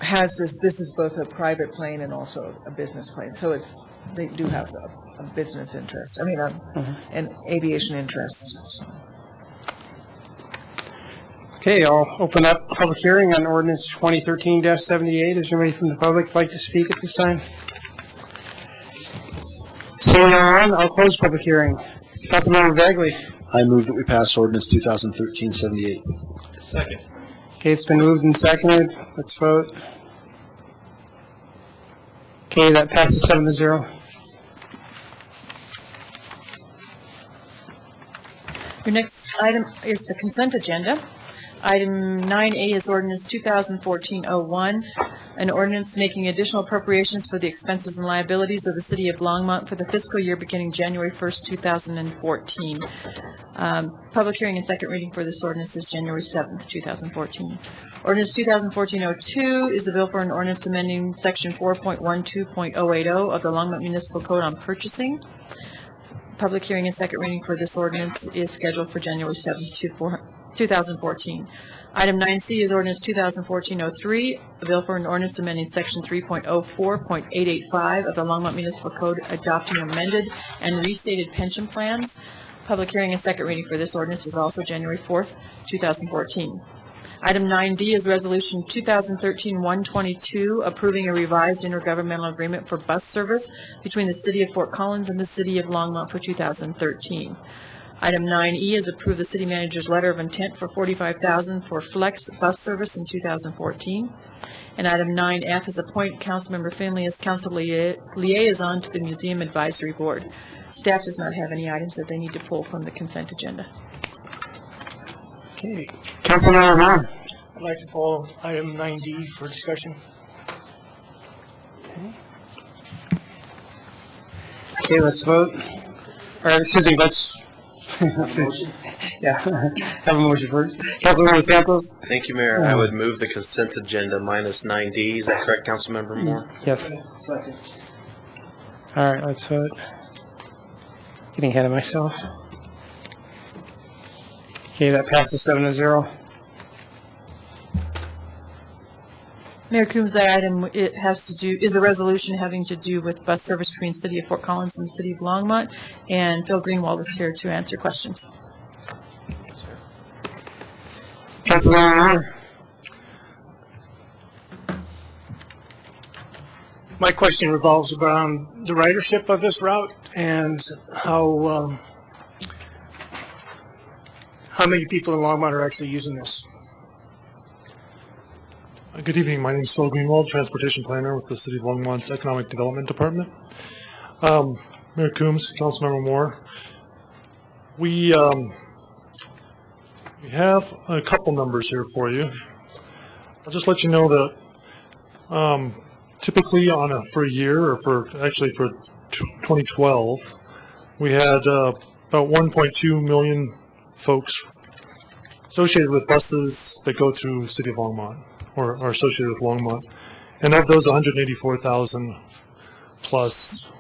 has this is both a private plane and also a business plane, so they do have a business interest, I mean, an aviation interest. Okay, I'll open up public hearing on ordinance 2013-78. Is there anybody from the public like to speak at this time? Seeing none, I'll close public hearing. Councilmember Bagley. I move that we pass ordinance 2013-78. Second. Okay, it's been moved and seconded. Let's vote. Okay, that passes 7-0. Your next item is the consent agenda. Item 9A is ordinance 2014-01, an ordinance making additional appropriations for the expenses and liabilities of the city of Longmont for the fiscal year beginning January 1st, 2014. Public hearing and second reading for this ordinance is January 7th, 2014. Ordinance 2014-02 is a bill for an ordinance amending section 4.12.080 of the Longmont Municipal Code on purchasing. Public hearing and second reading for this ordinance is scheduled for January 7th, 2014. Item 9C is ordinance 2014-03, a bill for an ordinance amending section 3.04.885 of the Longmont Municipal Code adopting amended and restated pension plans. Public hearing and second reading for this ordinance is also January 4th, 2014. Item 9D is resolution 2013-122, approving a revised intergovernmental agreement for bus service between the city of Fort Collins and the city of Longmont for 2013. Item 9E is approve the city manager's letter of intent for $45,000 for flex bus service in 2014. And item 9F is appoint Councilmember Finley as council liaison to the Museum Advisory Board. Staff does not have any items that they need to pull from the consent agenda. Okay. Councilmember Vaughn. I'd like to pull item 9D for discussion. Okay, let's vote. Or, excuse me, let's. Yeah, have a motion first. Councilmember Santos? Thank you, Mayor. I would move the consent agenda minus 9D. Is that correct, Councilmember Moore? Yes. All right, let's vote. Getting ahead of myself. Okay, that passes 7-0. Mayor Coombs, that item, it has to do, is a resolution having to do with bus service between the city of Fort Collins and the city of Longmont, and Phil Greenwald is here to answer questions. Councilmember. My question revolves around the ridership of this route and how many people in Longmont are actually using this. Good evening. My name is Phil Greenwald, Transportation Planner with the City of Longmont's Economic Development Department. Mayor Coombs, Councilmember Moore, we have a couple numbers here for you. I'll just let you know that typically for a year, or for 2012, we had about 1.2 million folks associated with buses that go through the City of Longmont, or are associated with Longmont. And of those, 184,000 plus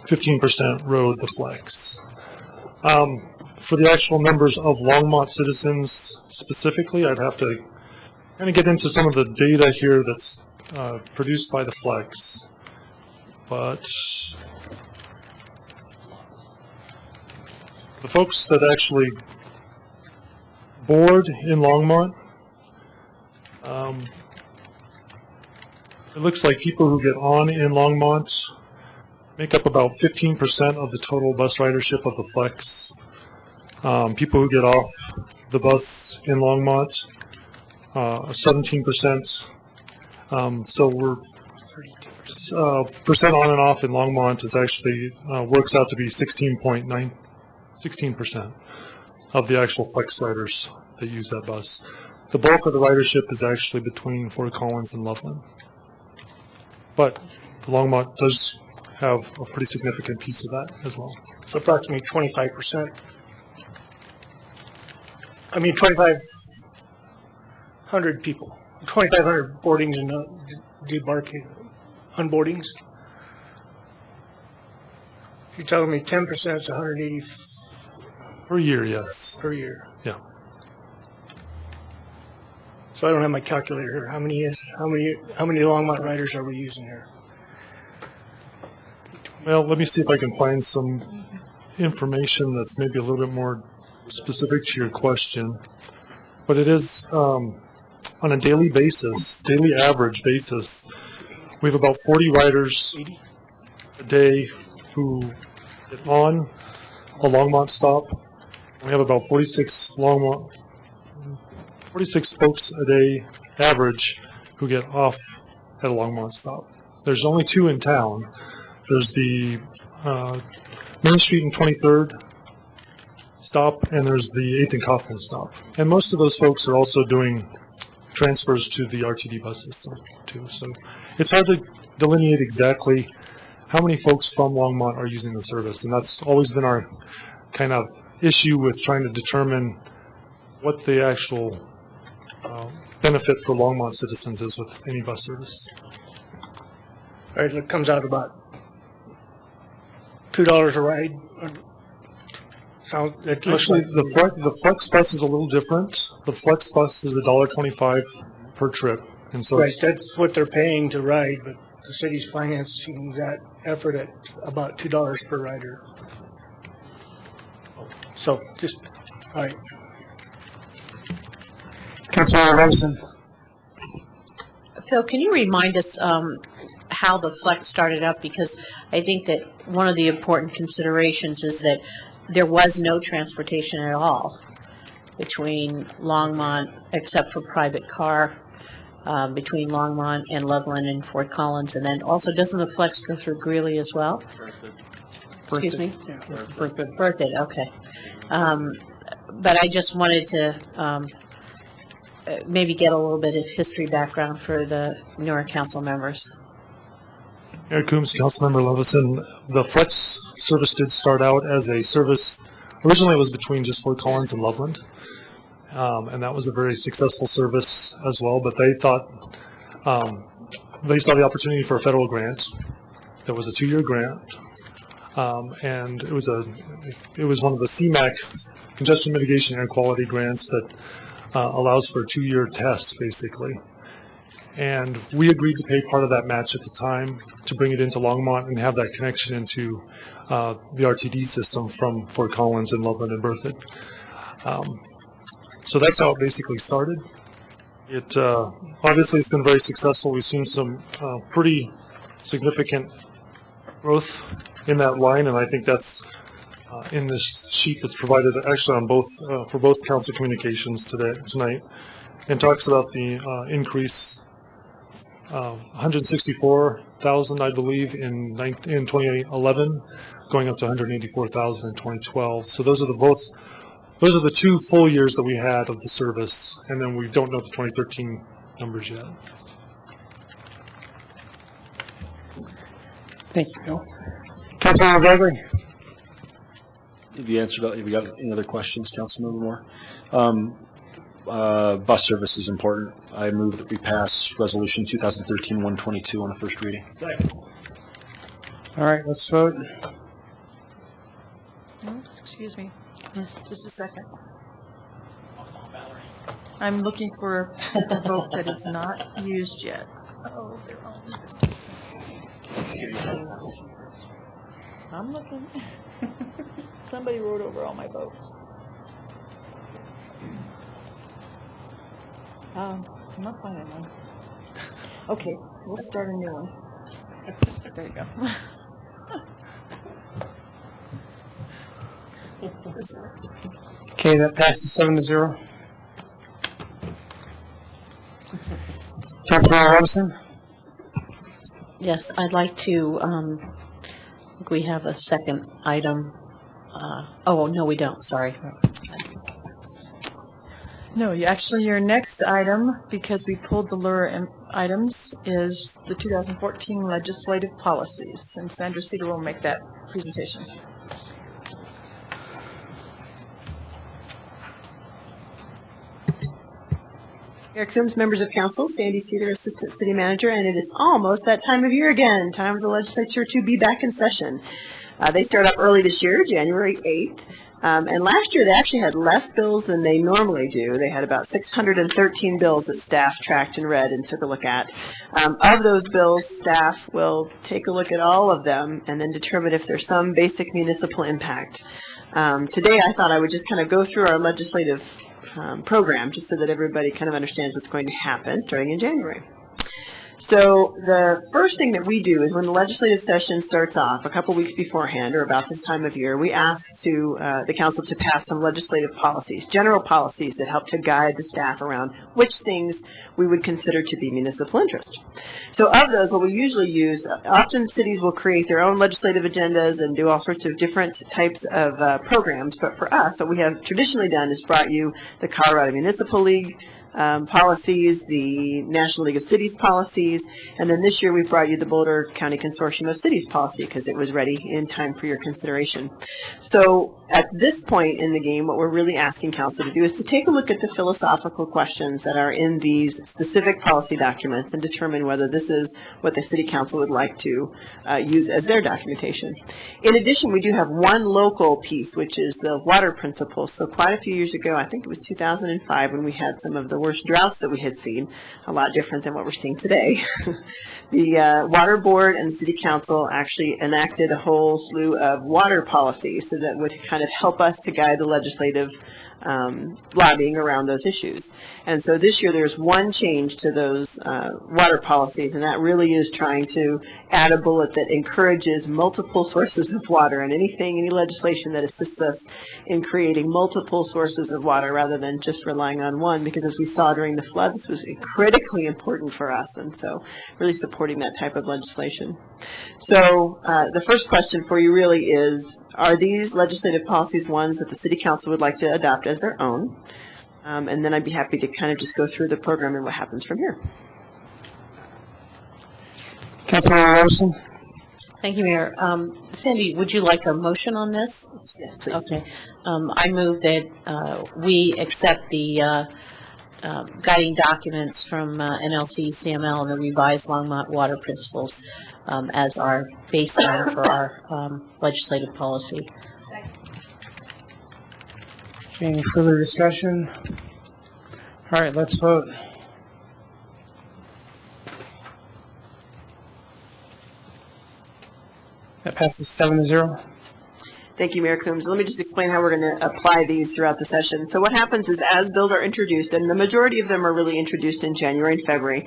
15% rode the flex. For the actual numbers of Longmont citizens specifically, I'd have to kind of get into some of the data here that's produced by the flex. But the folks that actually board in Longmont, it looks like people who get on in Longmont make up about 15% of the total bus ridership of the flex. People who get off the bus in Longmont, 17%. So we're percent on and off in Longmont is actually works out to be 16% of the actual flex riders that use that bus. the bulk of the ridership is actually between Fort Collins and Loveland. But Longmont does have a pretty significant piece of that as well. So approximately 25%. I mean, 2,500 people, 2,500 boardings and unboardings. You're telling me 10% is 180 Per year, yes. per year. Yeah. So I don't have my calculator here. How many Longmont riders are we using here? Well, let me see if I can find some information that's maybe a little bit more specific to your question. But it is on a daily basis, daily average basis, we have about 40 riders a day who get on a Longmont stop. We have about 46 folks a day average who get off at a Longmont stop. There's only two in town. There's the Main Street and 23rd stop, and there's the 8th and Kaufman stop. And most of those folks are also doing transfers to the RTD bus system too. So it's hard to delineate exactly how many folks from Longmont are using the service, and that's always been our kind of issue with trying to determine what the actual benefit for Longmont citizens is with any bus service. All right, it comes out about $2 a ride. Actually, the Flex bus is a little different. The Flex bus is $1.25 per trip, and so Right, that's what they're paying to ride, but the city's financing that effort at about $2 per rider. So just, all right. Councilmember Robinson. Phil, can you remind us how the Flex started up? Because I think that one of the important considerations is that there was no transportation at all between Longmont, except for private car, between Longmont and Loveland and Fort Collins. And then also, doesn't the Flex go through Greeley as well? Excuse me? Yeah, Berthoud, okay. But I just wanted to maybe get a little bit of history background for the newer council members. Mayor Coombs, Councilmember Levison, the Flex service did start out as a service, originally it was between just Fort Collins and Loveland, and that was a very successful service as well, but they thought, they saw the opportunity for a federal grant. There was a 2-year grant, and it was one of the CMAQ, Congestion Mitigation and Quality grants that allows for a 2-year test, basically. And we agreed to pay part of that match at the time to bring it into Longmont and have that connection into the RTD system from Fort Collins and Loveland and Berthoud. So that's how it basically started. It obviously it's been very successful. We've seen some pretty significant growth in that line, and I think that's in this sheet that's provided actually on both for both council communications tonight, and talks about the increase. 164,000, I believe, in 2011, going up to 184,000 in 2012. So those are the two full years that we had of the service, and then we don't know the 2013 numbers yet. Thank you, Bill. Councilmember Gregory. Have you answered? Have you got any other questions, Councilmember Moore? Bus service is important. I move that we pass Resolution 2013-122 on the first reading. Second. All right, let's vote. Oops, excuse me. Just a second. I'm looking for a vote that is not used yet. Oh, they're all used. I'm looking. Somebody wrote over all my votes. I'm not finding one. Okay, we'll start a new one. There you go. Okay, that passes 7-0. Councilmember Robinson. Yes, I'd like to, we have a second item. Oh, no, we don't, sorry. No, your next item, because we pulled the LURA items, is the 2014 legislative policies, and Sandra Cedar will make that presentation. Mayor Coombs, members of council, Sandy Cedar, Assistant City Manager, and it is almost that time of year again, time for the legislature to be back in session. They start up early this year, January 8th. And last year, they actually had less bills than they normally do. They had about 613 bills that staff tracked and read and took a look at. Of those bills, staff will take a look at all of them and then determine if there's some basic municipal impact. Today, I thought I would just kind of go through our legislative program just so that everybody kind of understands what's going to happen starting in January. So the first thing that we do is when the legislative session starts off a couple weeks beforehand or about this time of year, we ask the council to pass some legislative policies, general policies that help to guide the staff around which things we would consider to be municipal interest. So of those, what we usually use, often cities will create their own legislative agendas and do all sorts of different types of programs. But for us, what we have traditionally done is brought you the Colorado Municipal League policies, the National League of Cities policies, and then this year we brought you the Boulder County Consortium of Cities policy because it was ready in time for your consideration. So at this point in the game, what we're really asking council to do is to take a look at the philosophical questions that are in these specific policy documents and determine whether this is what the city council would like to use as their documentation. In addition, we do have one local piece, which is the water principles. So quite a few years ago, I think it was 2005, when we had some of the worst droughts that we had seen, a lot different than what we're seeing today. The Water Board and the City Council actually enacted a whole slew of water policies so that would kind of help us to guide the legislative lobbying around those issues. And so this year there's one change to those water policies, and that really is trying to add a bullet that encourages multiple sources of water, and any legislation that assists us in creating multiple sources of water rather than just relying on one, because as we saw during the flood, this was critically important for us, and so really supporting that type of legislation. So the first question for you really is, are these legislative policies ones that the City Council would like to adopt as their own? And then I'd be happy to kind of just go through the program and what happens from here. Councilmember Larson? Thank you, Mayor. Sandy, would you like a motion on this? Yes, please. Okay. I move that we accept the guiding documents from NLC, CML, and the revised Longmont Water Principles as our baseline for our legislative policy. Any further discussion? All right, let's vote. That passes 7-0. Thank you, Mayor Coombs. Let me just explain how we're going to apply these throughout the session. So what happens is as bills are introduced, and the majority of them are really introduced in January and February,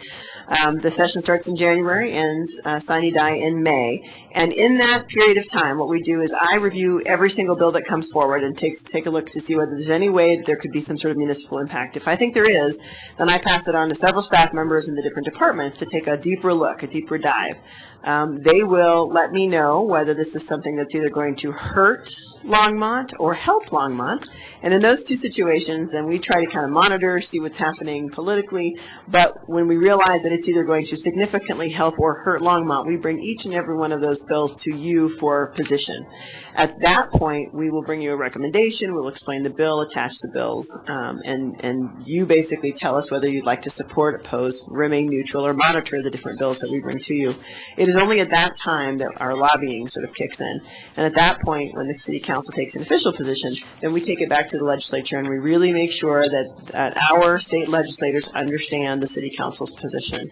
the session starts in January, ends sine die in May. And in that period of time, what we do is I review every single bill that comes forward and take a look to see whether there's any way that there could be some sort of municipal impact. If I think there is, then I pass it on to several staff members in the different departments to take a deeper look, a deeper dive. They will let me know whether this is something that's either going to hurt Longmont or help Longmont. And in those two situations, then we try to kind of monitor, see what's happening politically. But when we realize that it's either going to significantly help or hurt Longmont, we bring each and every one of those bills to you for position. At that point, we will bring you a recommendation. We'll explain the bill, attach the bills, and you basically tell us whether you'd like to support, oppose, remain neutral, or monitor the different bills that we bring to you. It is only at that time that our lobbying sort of kicks in. And at that point, when the City Council takes an official position, then we take it back to the legislature and we really make sure that our state legislators understand the City Council's position.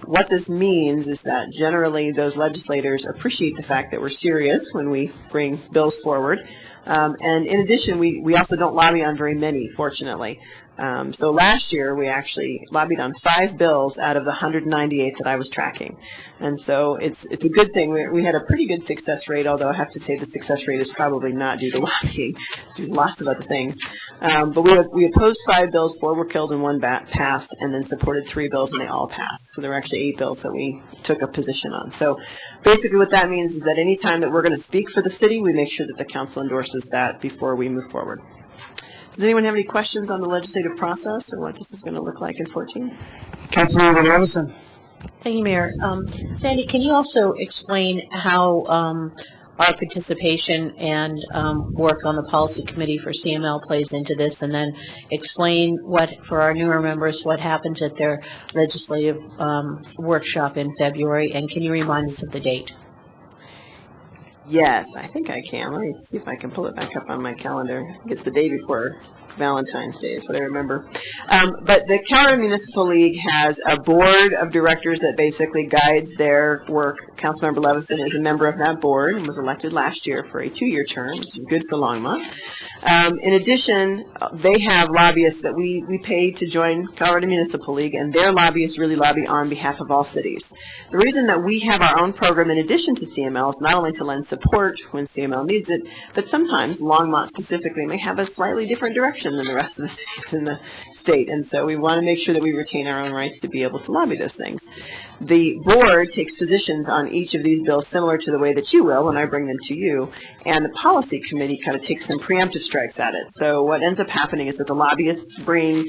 What this means is that generally those legislators appreciate the fact that we're serious when we bring bills forward. And in addition, we also don't lobby on very many, fortunately. So last year, we actually lobbied on 5 bills out of the 198 that I was tracking. And so it's a good thing. We had a pretty good success rate, although I have to say the success rate is probably not due to lobbying. It's due to lots of other things. But we opposed 5 bills, 4 were killed and 1 passed, and then supported 3 bills, and they all passed. So there were actually 8 bills that we took a position on. So basically what that means is that any time that we're going to speak for the city, we make sure that the council endorses that before we move forward. Does anyone have any questions on the legislative process or what this is going to look like in 14? Councilmember Levison. Thank you, Mayor. Sandy, can you also explain how our participation and work on the policy committee for CML plays into this, and then explain what, for our newer members, what happens at their legislative workshop in February, and can you remind us of the date? Yes, I think I can. Let me see if I can pull it back up on my calendar. I think it's the day before Valentine's Day is what I remember. But the Colorado Municipal League has a board of directors that basically guides their work. Councilmember Levison is a member of that board and was elected last year for a 2-year term, which is good for Longmont. In addition, they have lobbyists that we pay to join Colorado Municipal League, and their lobbyists really lobby on behalf of all cities. The reason that we have our own program in addition to CML is not only to lend support when CML needs it, but sometimes Longmont specifically may have a slightly different direction than the rest of the cities in the state, and so we want to make sure that we retain our own rights to be able to lobby those things. The board takes positions on each of these bills similar to the way that you will when I bring them to you, and the policy committee kind of takes some preemptive strikes at it. So what ends up happening is that the lobbyists bring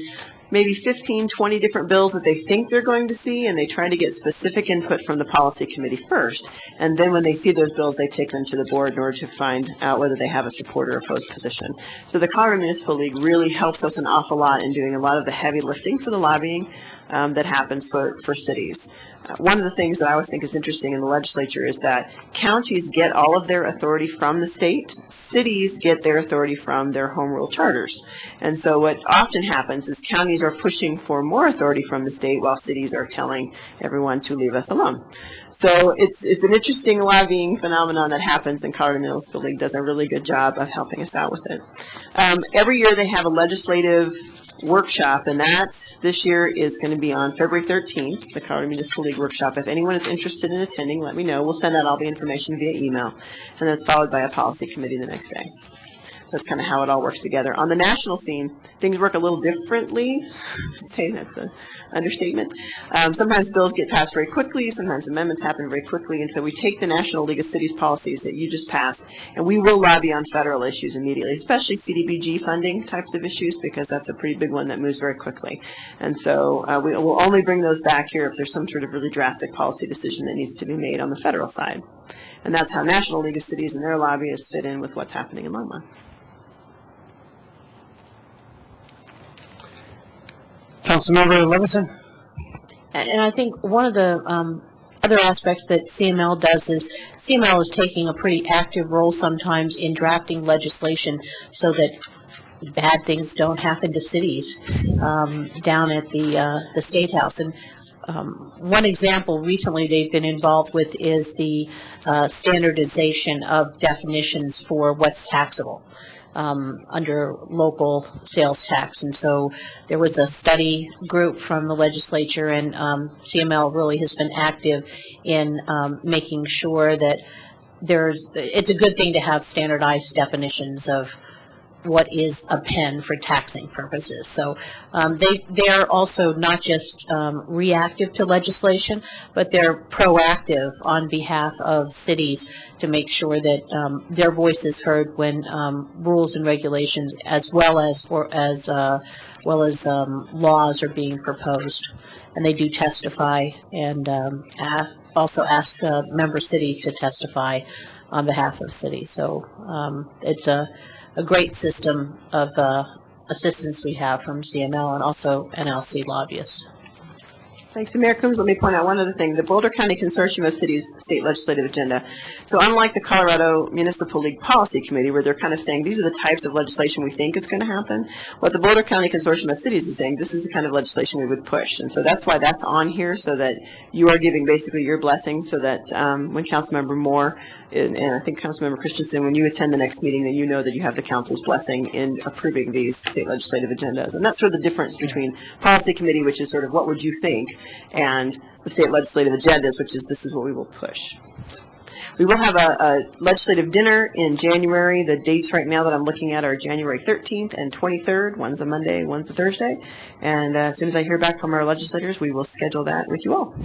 maybe 15, 20 different bills that they think they're going to see, and they try to get specific input from the policy committee first. And then when they see those bills, they take them to the board in order to find out whether they have a support or opposed position. So the Colorado Municipal League really helps us an awful lot in doing a lot of the heavy lifting for the lobbying that happens for cities. One of the things that I always think is interesting in the legislature is that counties get all of their authority from the state. Cities get their authority from their home rule charters. And so what often happens is counties are pushing for more authority from the state while cities are telling everyone to leave us alone. So it's an interesting lobbying phenomenon that happens, and Colorado Municipal League does a really good job of helping us out with it. Every year they have a legislative workshop, and that this year is going to be on February 13th, the Colorado Municipal League workshop. If anyone is interested in attending, let me know. We'll send out all the information via email, and that's followed by a policy committee the next day. That's kind of how it all works together. On the national scene, things work a little differently. I'd say that's an understatement. Sometimes bills get passed very quickly. Sometimes amendments happen very quickly. And so we take the National League of Cities policies that you just passed, and we will lobby on federal issues immediately, especially CDBG funding types of issues, because that's a pretty big one that moves very quickly. And so we will only bring those back here if there's some sort of really drastic policy decision that needs to be made on the federal side. And that's how National League of Cities and their lobbyists fit in with what's happening in Longmont. Councilmember Levison. And I think one of the other aspects that CML does is CML is taking a pretty active role sometimes in drafting legislation so that bad things don't happen to cities down at the State House. And one example recently they've been involved with is the standardization of definitions for what's taxable under local sales tax. And so there was a study group from the legislature, and CML really has been active in making sure that it's a good thing to have standardized definitions of what is a pen for taxing purposes. So they're also not just reactive to legislation, but they're proactive on behalf of cities to make sure that their voice is heard when rules and regulations, as well as laws are being proposed. And they do testify, and also ask member cities to testify on behalf of cities. So it's a great system of assistance we have from CML and also NLC lobbyists. Thanks. And Mayor Coombs, let me point out one other thing. The Boulder County Consortium of Cities State Legislative Agenda. So unlike the Colorado Municipal League Policy Committee, where they're kind of saying these are the types of legislation we think is going to happen, what the Boulder County Consortium of Cities is saying, this is the kind of legislation we would push. And so that's why that's on here, so that you are giving basically your blessing, so that when Councilmember Moore and I think Councilmember Christensen, when you attend the next meeting, then you know that you have the council's blessing in approving these state legislative agendas. And that's sort of the difference between policy committee, which is sort of what would you think, and the state legislative agendas, which is this is what we will push. We will have a legislative dinner in January. The dates right now that I'm looking at are January 13th and 23rd. One's a Monday, one's a Thursday. And as soon as I hear back from our legislators, we will schedule that with you all.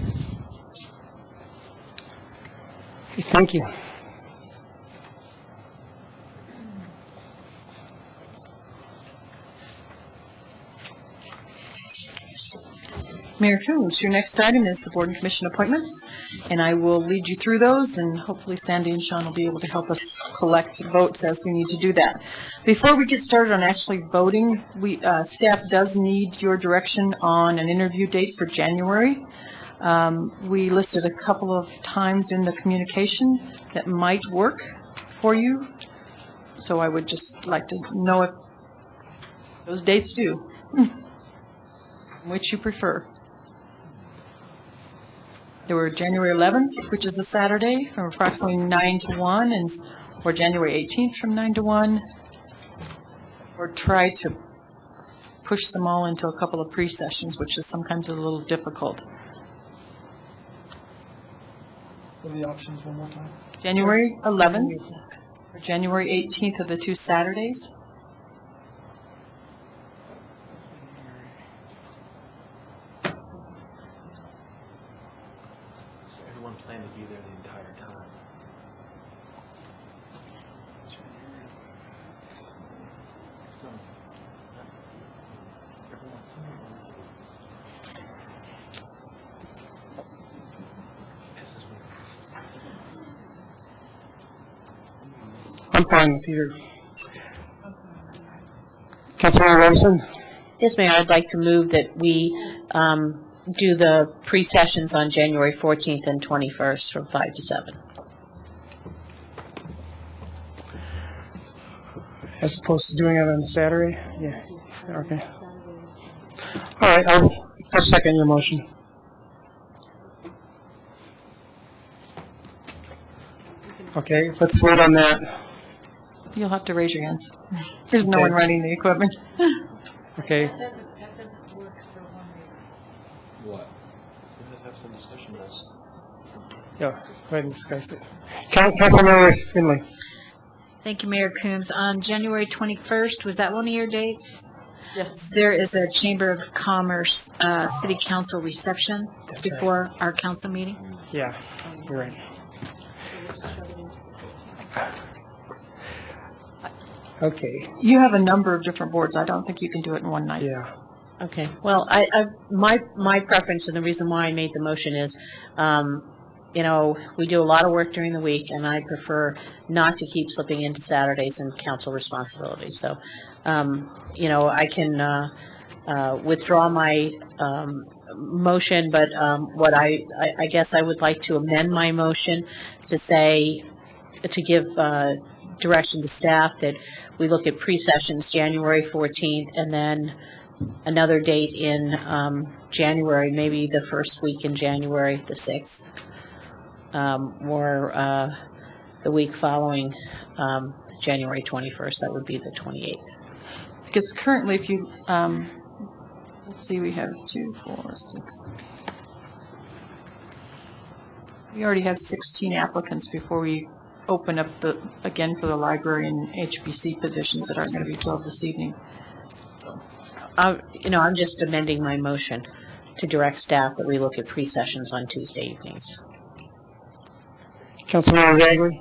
Thank you. Mayor Coombs, your next item is the board and commission appointments, and I will lead you through those, and hopefully Sandy and Sean will be able to help us collect votes as we need to do that. Before we get started on actually voting, staff does need your direction on an interview date for January. We listed a couple of times in the communication that might work for you, so I would just like to know if those dates do, which you prefer. There were January 11th, which is a Saturday, from approximately 9 to 1, or January 18th from 9 to 1, or try to push them all into a couple of pre-sessions, which is sometimes a little difficult. What are the options one more time? January 11th, or January 18th of the 2 Saturdays. So everyone planned to be there the entire time. I'm fine with either. Councilmember Robinson? Yes, Mayor, I'd like to move that we do the pre-sessions on January 14th and 21st from 5 to 7. As opposed to doing it on Saturday? Yeah, okay. All right, I'll second your motion. Okay, let's vote on that. You'll have to raise your hands. There's no one running the equipment. Okay. That doesn't work for one reason. What? Let's have some discussion on this. Yeah, go ahead and discuss it. Councilmember Finley. Thank you, Mayor Coombs. On January 21st, was that one of your dates? Yes. There is a Chamber of Commerce City Council reception before our council meeting. Yeah, you're right. Okay. You have a number of different boards. I don't think you can do it in one night. Yeah. Okay, well, my preference and the reason why I made the motion is, you know, we do a lot of work during the week, and I prefer not to keep slipping into Saturdays and council responsibilities. So, you know, I can withdraw my motion, but what I guess I would like to amend my motion to say, to give direction to staff that we look at pre-sessions January 14th, and then another date in January, maybe the first week in January, the 6th, or the week following January 21st, that would be the 28th. Because currently, if you, let's see, we have 2, 4, 6. We already have 16 applicants before we open up again for the library and HBC positions that aren't going to be filled this evening. You know, I'm just amending my motion to direct staff that we look at pre-sessions on Tuesday evenings. Councilmember Bagley?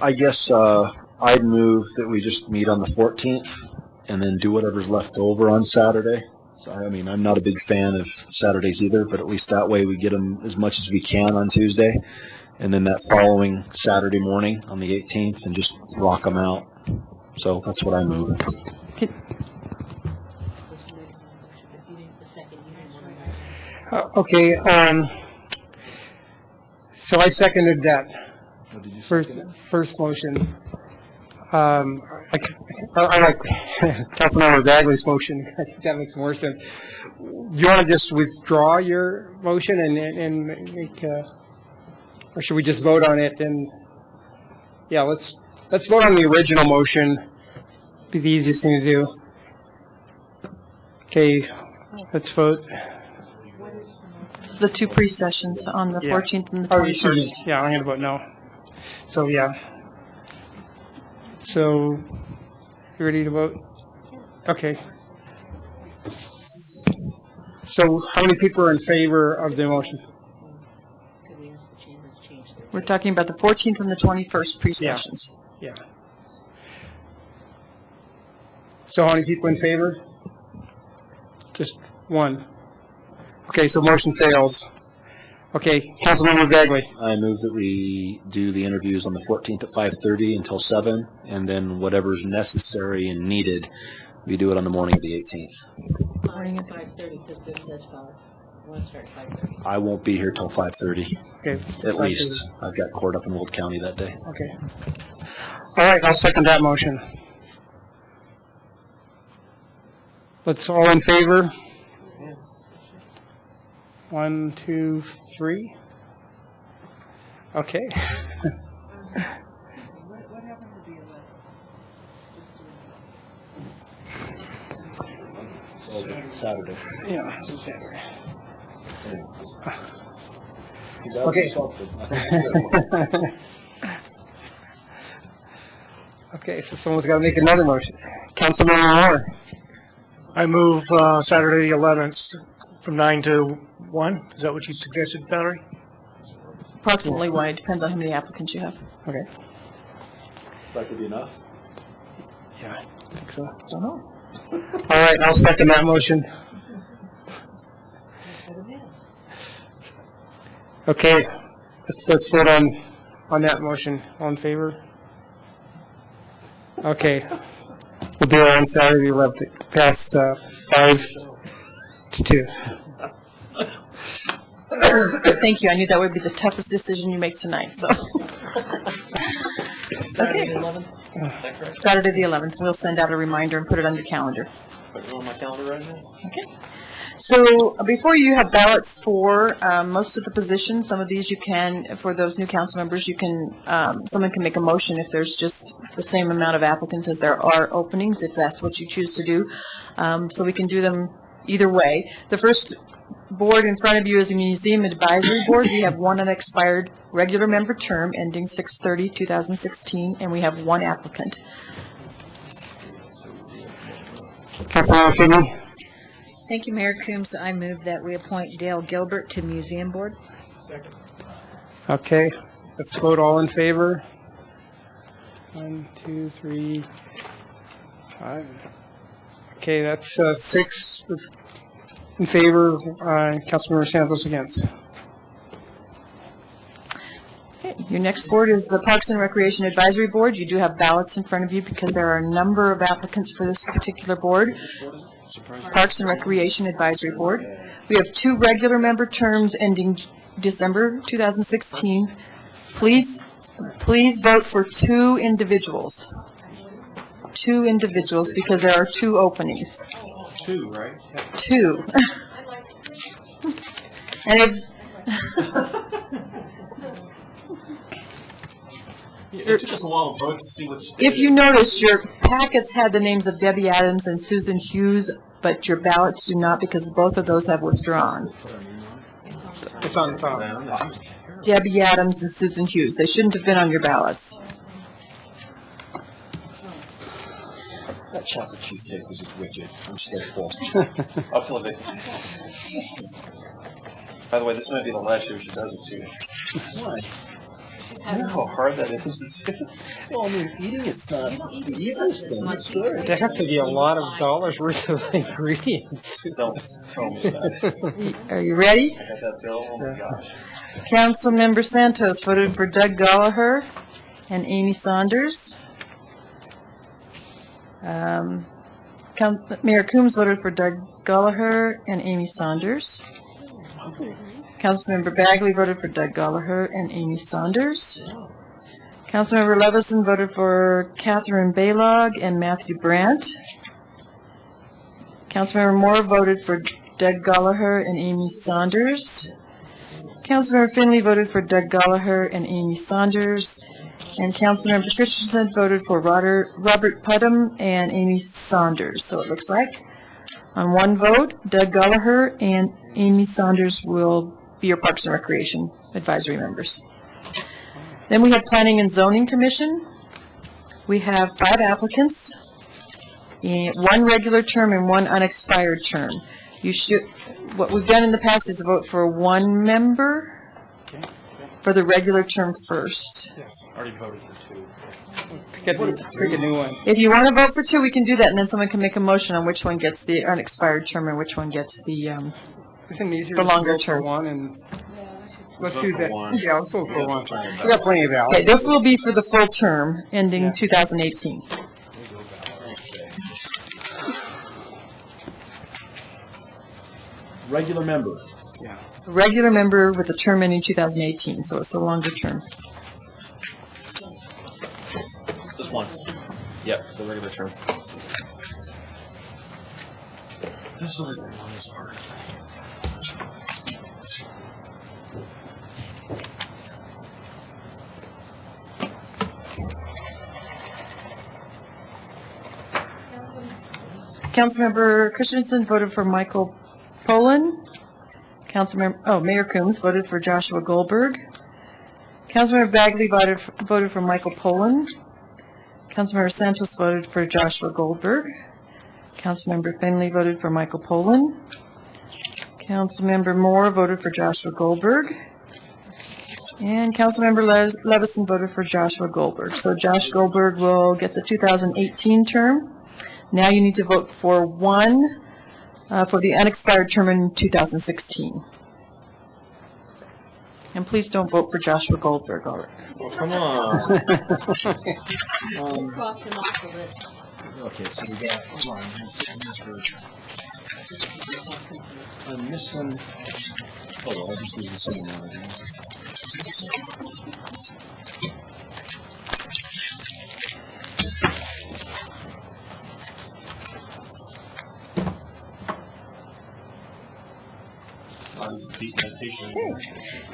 I guess I'd move that we just meet on the 14th and then do whatever's left over on Saturday. So, I mean, I'm not a big fan of Saturdays either, but at least that way we get them as much as we can on Tuesday. And then that following Saturday morning on the 18th and just rock them out. So that's what I move. Okay, so I seconded that first motion. I like Councilmember Bagley's motion. I think that makes more sense. You want to just withdraw your motion and make, or should we just vote on it? And yeah, let's vote on the original motion. Be the easiest thing to do. Okay, let's vote. It's the 2 pre-sessions on the 14th and the Oh, 21st. yeah, I'm going to vote no. So, yeah. So, you ready to vote? Okay. So, how many people are in favor of the motion? We're talking about the 14th and the 21st pre-sessions. Yeah. So, how many people in favor? Just one. Okay, so motion fails. Okay, Councilmember Bagley. I move that we do the interviews on the 14th at 5:30 until 7, and then whatever's necessary and needed, we do it on the morning of the 18th. Morning at 5:30, because this says 5. I want to start 5:30. I won't be here till 5:30, Okay. at least. I've got court up in Wold County that day. Okay. All right, I'll second that motion. Let's all in favor? 1, 2, 3. Okay. Saturday. Yeah, it's Saturday. Okay. Okay, so someone's got to make another motion. Councilmember Moore. I move Saturday the 11th from 9 to 1. Is that what you suggested, Valerie? Approximately 1. It depends on how many applicants you have. Okay. That could be enough. Yeah, I think so. Don't know. All right, I'll second that motion. Okay, let's vote on that motion. All in favor? Okay. We'll do it on Saturday the 11th, past 5 to 2. Thank you. I knew that would be the toughest decision you make tonight, so. Saturday the 11th? Saturday the 11th. We'll send out a reminder and put it on your calendar. Put it on my calendar right now? Okay. So before you have ballots for most of the positions, some of these you can, for those new council members, you can, someone can make a motion if there's just the same amount of applicants as there are openings, if that's what you choose to do. So we can do them either way. The first board in front of you is a Museum Advisory Board. We have one unexpired regular member term ending 6/30/2016, and we have one applicant. Councilmember Finley? Thank you, Mayor Coombs. I move that we appoint Dale Gilbert to Museum Board. Okay, let's vote all in favor. 1, 2, 3, 5. Okay, that's 6 in favor, Councilmember Santos against. Okay, your next board is the Parks and Recreation Advisory Board. You do have ballots in front of you because there are a number of applicants for this particular board. Parks and Recreation Advisory Board. We have 2 regular member terms ending December 2016. Please vote for 2 individuals. 2 individuals because there are 2 openings. 2, right? 2. And It took us a while to vote to see which. if you notice, your packets had the names of Debbie Adams and Susan Hughes, but your ballots do not because both of those have withdrawn. It's on the top. Debbie Adams and Susan Hughes. They shouldn't have been on your ballots. That chocolate cheesecake was just wicked. I'm so full. I'll tell Vicky. By the way, this might be the last year she does it too. Why? I know how hard that is. Well, I mean, eating it's not the easiest thing. It's good. There has to be a lot of dollars worth of ingredients. Don't tell me that. Are you ready? I got that bill. Oh my gosh. Councilmember Santos voted for Doug Gallagher and Amy Saunders. Mayor Coombs voted for Doug Gallagher and Amy Saunders. Councilmember Bagley voted for Doug Gallagher and Amy Saunders. Councilmember Levison voted for Catherine Baylog and Matthew Brandt. Councilmember Moore voted for Doug Gallagher and Amy Saunders. Councilmember Finley voted for Doug Gallagher and Amy Saunders. And Councilmember Christensen voted for Robert Putnam and Amy Saunders. So it looks like on one vote, Doug Gallagher and Amy Saunders will be your Parks and Recreation Advisory members. Then we have Planning and Zoning Commission. We have 5 applicants, 1 regular term and 1 unexpired term. What we've done in the past is vote for 1 member for the regular term first. Yes, already voted for 2. Pick a new one. If you want to vote for 2, we can do that, and then someone can make a motion on which one gets the unexpired term and which one gets the Isn't it easier For just to longer go for term. one and let's vote do for that. one. Yeah, let's go for one. We got plenty of Okay, hours. this will be for the full term, ending 2018. Regular member. A regular member with a term ending 2018, so it's a longer term. Just one. Yep, the regular term. This is always the longest part. Councilmember Christensen voted for Michael Pollan. Mayor Coombs voted for Joshua Goldberg. Councilmember Bagley voted for Michael Pollan. Councilmember Santos voted for Joshua Goldberg. Councilmember Finley voted for Michael Pollan. Councilmember Moore voted for Joshua Goldberg. And Councilmember Levison voted for Joshua Goldberg. So Josh Goldberg will get the 2018 term. Now you need to vote for one for the unexpired term in 2016. And please don't vote for Joshua Goldberg. All right. Well, come on. Cross him off the list. Okay, so we got, hold on. I'm missing, oh, I'll just leave the same one again.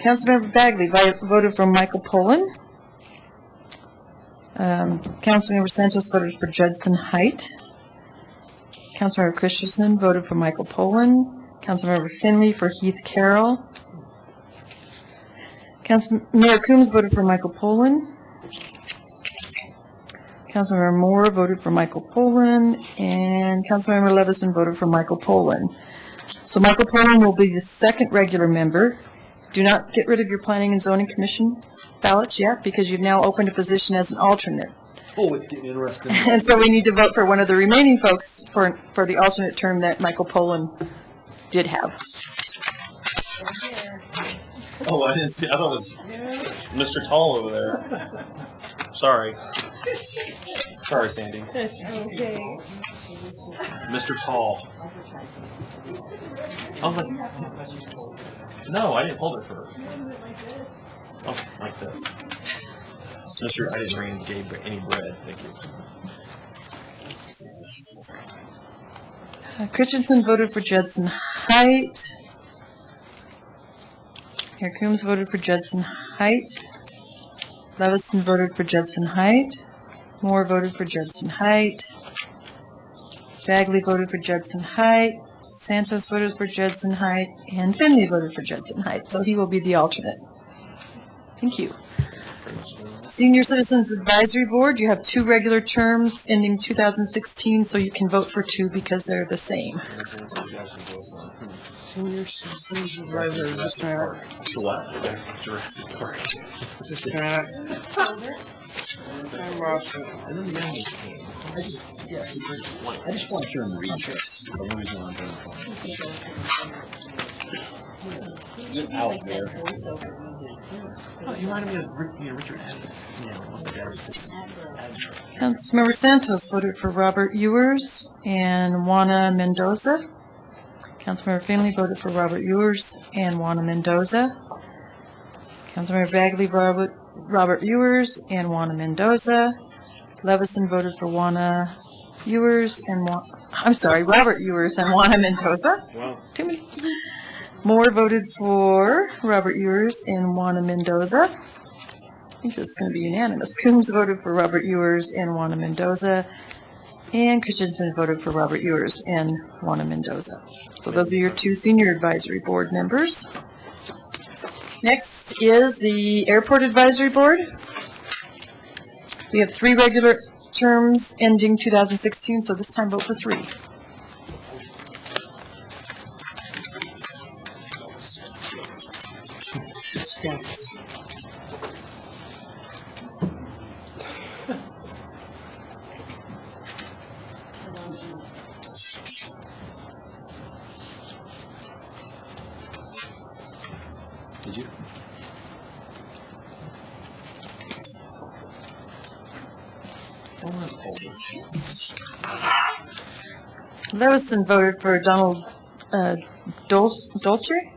Councilmember Bagley voted for Michael Pollan. Councilmember Santos voted for Judson Height. Councilmember Christensen voted for Michael Pollan. Councilmember Finley for Heath Carroll. Mayor Coombs voted for Michael Pollan. Councilmember Moore voted for Michael Pollan, and Councilmember Levison voted for Michael Pollan. So Michael Pollan will be the second regular member. Do not get rid of your Planning and Zoning Commission ballots yet, because you've now opened a position as an alternate. Oh, it's getting interesting. And so we need to vote for one of the remaining folks for the alternate term that Michael Pollan did have. Oh, I didn't see. I thought it was Mr. Tall over there. Sorry. Sorry, Sandy. Okay. Mr. Tall. I was like, no, I didn't hold it for her. I was like this. Mr. I didn't bring any bread. Thank you. Christensen voted for Judson Height. Mayor Coombs voted for Judson Height. Levison voted for Judson Height. Moore voted for Judson Height. Bagley voted for Judson Height. Santos voted for Judson Height. And Finley voted for Judson Height. So he will be the alternate. Thank you. Senior Citizens Advisory Board, you have 2 regular terms ending 2016, so you can vote for 2 because they're the same. Senior Citizens Advisory, just a minute. Jurassic Park. Just a minute. I lost it. I just want to hear him read this. The reason I'm doing it. Out there. Oh, you reminded me of Richard Adler. Councilmember Santos voted for Robert Ewers and Juana Mendoza. Councilmember Finley voted for Robert Ewers and Juana Mendoza. Councilmember Bagley, Robert Ewers and Juana Mendoza. Levison voted for Juana Ewers and Robert Ewers and Juana Mendoza. Wow. Too many. Moore voted for Robert Ewers and Juana Mendoza. I think this is going to be unanimous. Coombs voted for Robert Ewers and Juana Mendoza. And Christensen voted for Robert Ewers and Juana Mendoza. So those are your 2 senior advisory board members. Next is the Airport Advisory Board. We have 3 regular terms ending 2016, so this time vote for 3. Yes. Did you? Levison voted for Donald Dolce? Dulcie.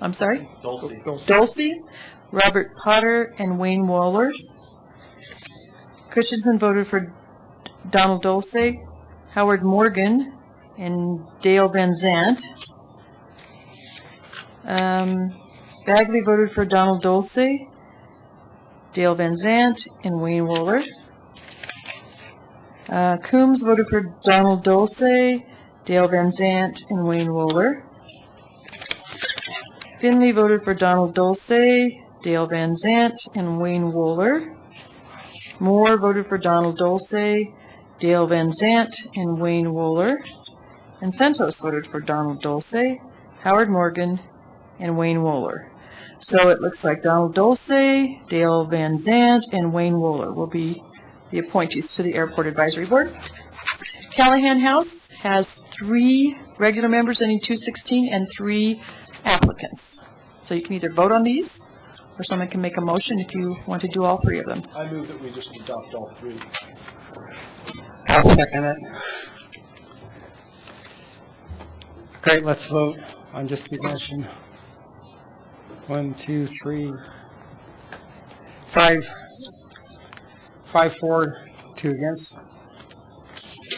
I'm sorry? Dulcie. Dulce, Robert Potter, and Wayne Waller. Christensen voted for Donald Dulce, Howard Morgan, and Dale Van Zant. Bagley voted for Donald Dulce, Dale Van Zant, and Wayne Waller. Coombs voted for Donald Dulce, Dale Van Zant, and Wayne Wohler. Finley voted for Donald Dulce, Dale Van Zant, and Wayne Wohler. Moore voted for Donald Dulce, Dale Van Zant, and Wayne Wohler. And Santos voted for Donald Dulce, Howard Morgan, and Wayne Wohler. So it looks like Donald Dulce, Dale Van Zant, and Wayne Wohler will be the appointees to the Airport Advisory Board. Callahan House has 3 regular members ending 216 and 3 applicants. So you can either vote on these, or someone can make a motion if you want to do all 3 of them. I move that we just adopt all 3. I'll second it. Great, let's vote on just the motion. 1, 2, 3, 5, 4, 2 against.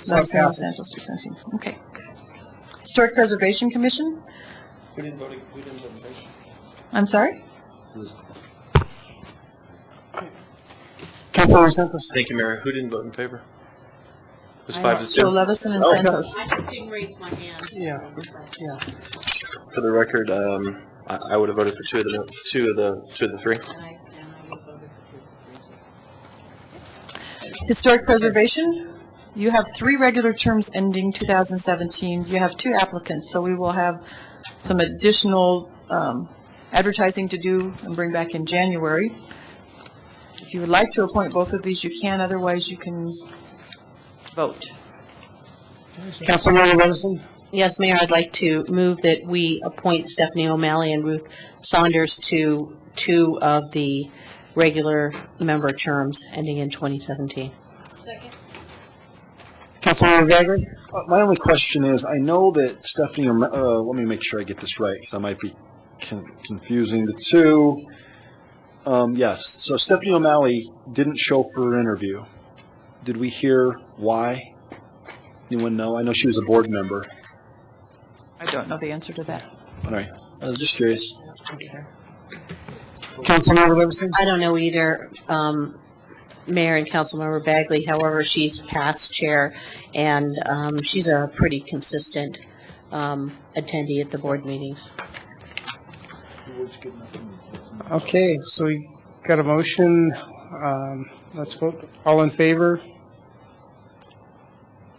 Santos, 217. Okay. Historic Preservation Commission? We didn't vote. I'm sorry? Councilor Santos. Thank you, Mayor. Who didn't vote in favor? It was I 5 to 2. Still Levison and Santos. I just didn't raise my hand. Yeah. For the record, I would have voted for two of the 3. Historic Preservation, you have 3 regular terms ending 2017. You have 2 applicants, so we will have some additional advertising to do and bring back in January. If you would like to appoint both of these, you can. Otherwise, you can vote. Councilmember Levison? Yes, Mayor, I'd like to move that we appoint Stephanie O'Malley and Ruth Saunders to 2 of the regular member terms ending in 2017. Second. Councilmember Bagley? My only question is, I know that Stephanie, let me make sure I get this right, because I might be confusing the 2. Yes, so Stephanie O'Malley didn't show for her interview. Did we hear why? Anyone know? I know she was a board member. I don't know the answer to that. All right, I was just curious. Councilmember Levison? I don't know either, Mayor and Councilmember Bagley. However, she's past chair, and she's a pretty consistent attendee at the board meetings. Okay, so we got a motion. Let's vote. All in favor?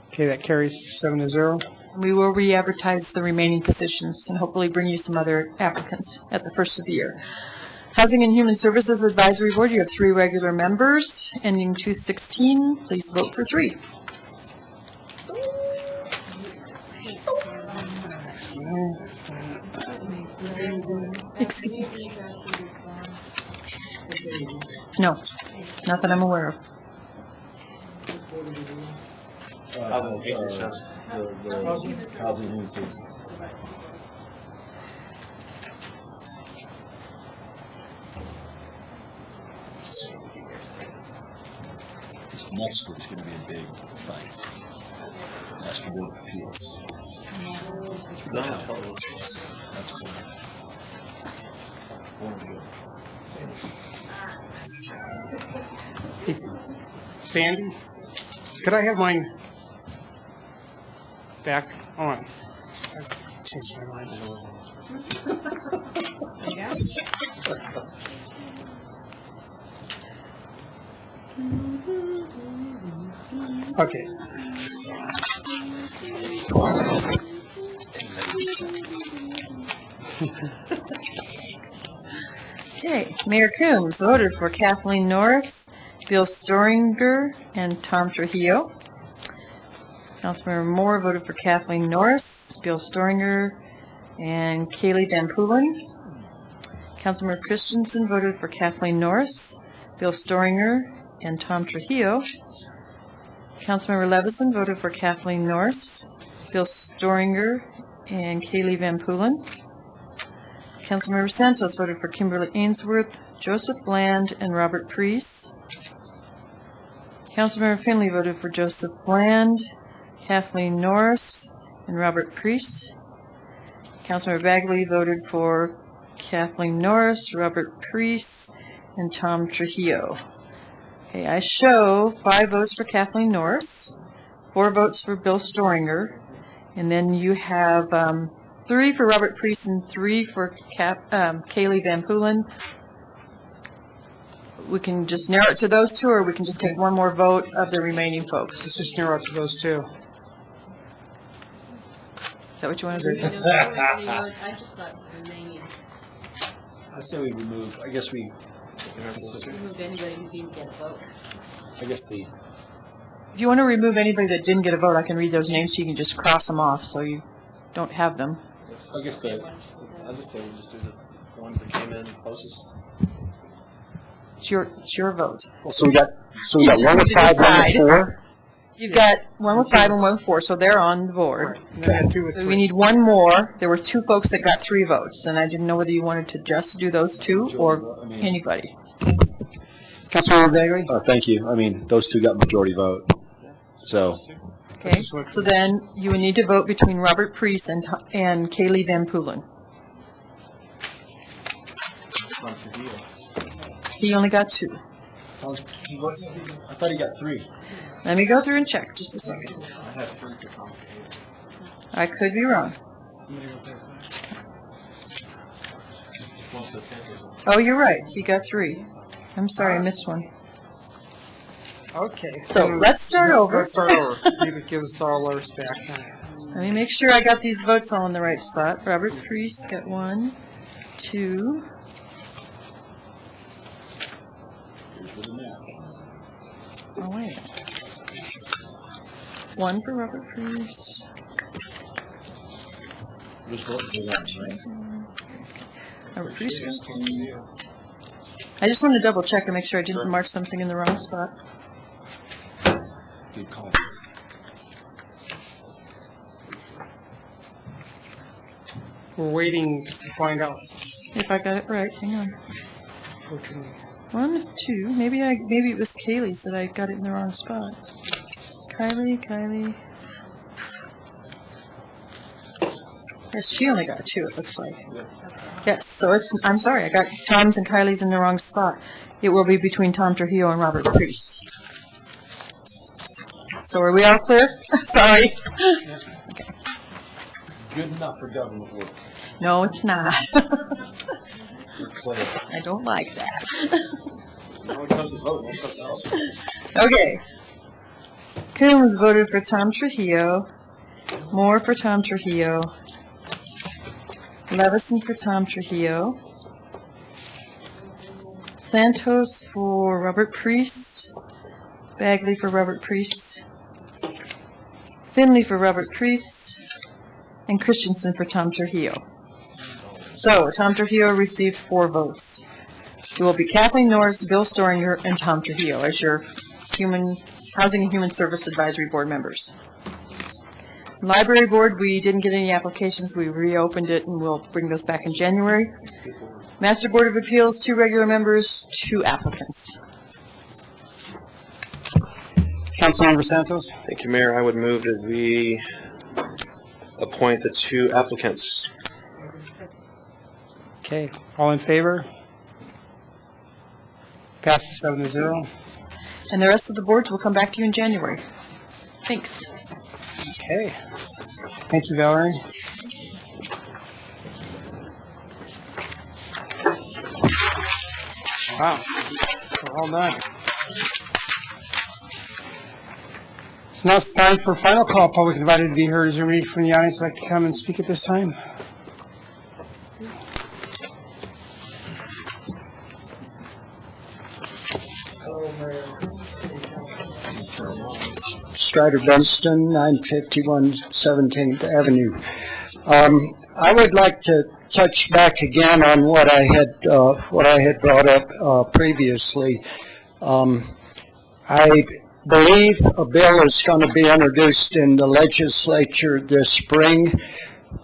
Okay, that carries 7-0. We will re-advertise the remaining positions and hopefully bring you some other applicants at the first of the year. Housing and Human Services Advisory Board, you have 3 regular members ending 216. Please vote for 3. Excuse me. No, not that I'm aware of. This next one's going to be a big fight. National Board of Appeals. Sandy? Could I have mine back on? I've changed my mind. Okay. Okay, Mayor Coombs voted for Kathleen Norris, Bill Storinger, and Tom Trujillo. Councilmember Moore voted for Kathleen Norris, Bill Storinger, and Kaylee Van Poolen. Councilmember Christensen voted for Kathleen Norris, Bill Storinger, and Tom Trujillo. Councilmember Levison voted for Kathleen Norris, Bill Storinger, and Kaylee Van Poolen. Councilmember Santos voted for Kimberly Ainsworth, Joseph Bland, and Robert Preece. Councilmember Finley voted for Joseph Bland, Kathleen Norris, and Robert Preece. Councilmember Bagley voted for Kathleen Norris, Robert Preece, and Tom Trujillo. Okay, I show 5 votes for Kathleen Norris, 4 votes for Bill Storinger, and then you have 3 for Robert Preece and 3 for Kaylee Van Poolen. We can just narrow it to those 2, or we can just take one more vote of the remaining folks. Let's just narrow it to those 2. Is that what you want to do? I just thought remaining. I say we remove, I guess we, Remove anybody who didn't get a vote. I guess the, If you want to remove anybody that didn't get a vote, I can read those names so you can just cross them off so you don't have them. I guess the, I just say we just do the ones that came in closest. It's your vote. So we got 1 with 5, 1 with 4? You've got 1 with 5 and 1 with 4, so they're on the board. And then 2 with So 3. we need 1 more. There were 2 folks that got 3 votes, and I didn't know whether you wanted to just do those 2 or anybody. Councilmember Bagley? Thank you. I mean, those 2 got majority vote. So, Okay, so then you would need to vote between Robert Preece and Kaylee Van Poolen. He only got 2. I thought he got 3. Let me go through and check, just a second. I could be wrong. Oh, you're right, he got 3. I'm sorry, I missed one. Okay. So let's start over. Let's start over. Give us all ours back. Let me make sure I got these votes all in the right spot. Robert Preece got 1, 2. Oh, wait. 1 for Robert Preece. Robert Preece got 1. I just want to double check and make sure I didn't mark something in the wrong spot. Good call. We're waiting to find out. If I got it right, hang on. 1, 2, maybe it was Kaylee's that I got it in the wrong spot. Kylie. Yes, she only got 2, it looks like. Yes, so I'm sorry, I got Tom's and Kylie's in the wrong spot. It will be between Tom Trujillo and Robert Preece. So are we all clear? Sorry. Good enough for government work. No, it's not. We're clear. I don't like that. When it comes to voting, that's something else. Okay. Coombs voted for Tom Trujillo. Moore for Tom Trujillo. Levison for Tom Trujillo. Santos for Robert Preece. Bagley for Robert Preece. Finley for Robert Preece. And Christensen for Tom Trujillo. So, Tom Trujillo received 4 votes. It will be Kathleen Norris, Bill Storinger, and Tom Trujillo as your Housing and Human Service Advisory Board members. Library Board, we didn't get any applications. We reopened it, and we'll bring those back in January. Master Board of Appeals, 2 regular members, 2 applicants. Councilmember Santos? Thank you, Mayor. I would move that we appoint the 2 applicants. Okay, all in favor? Passes 7-0. And the rest of the boards will come back to you in January. Thanks. Okay. Thank you, Valerie. Wow, we're all done. So now it's time for final call. Public invited to be heard. Is there anybody from the audience who'd like to come and speak at this time? Strider Benston, 951 17th Avenue. I would like to touch back again on what I had brought up previously. I believe a bill is going to be introduced in the legislature this spring,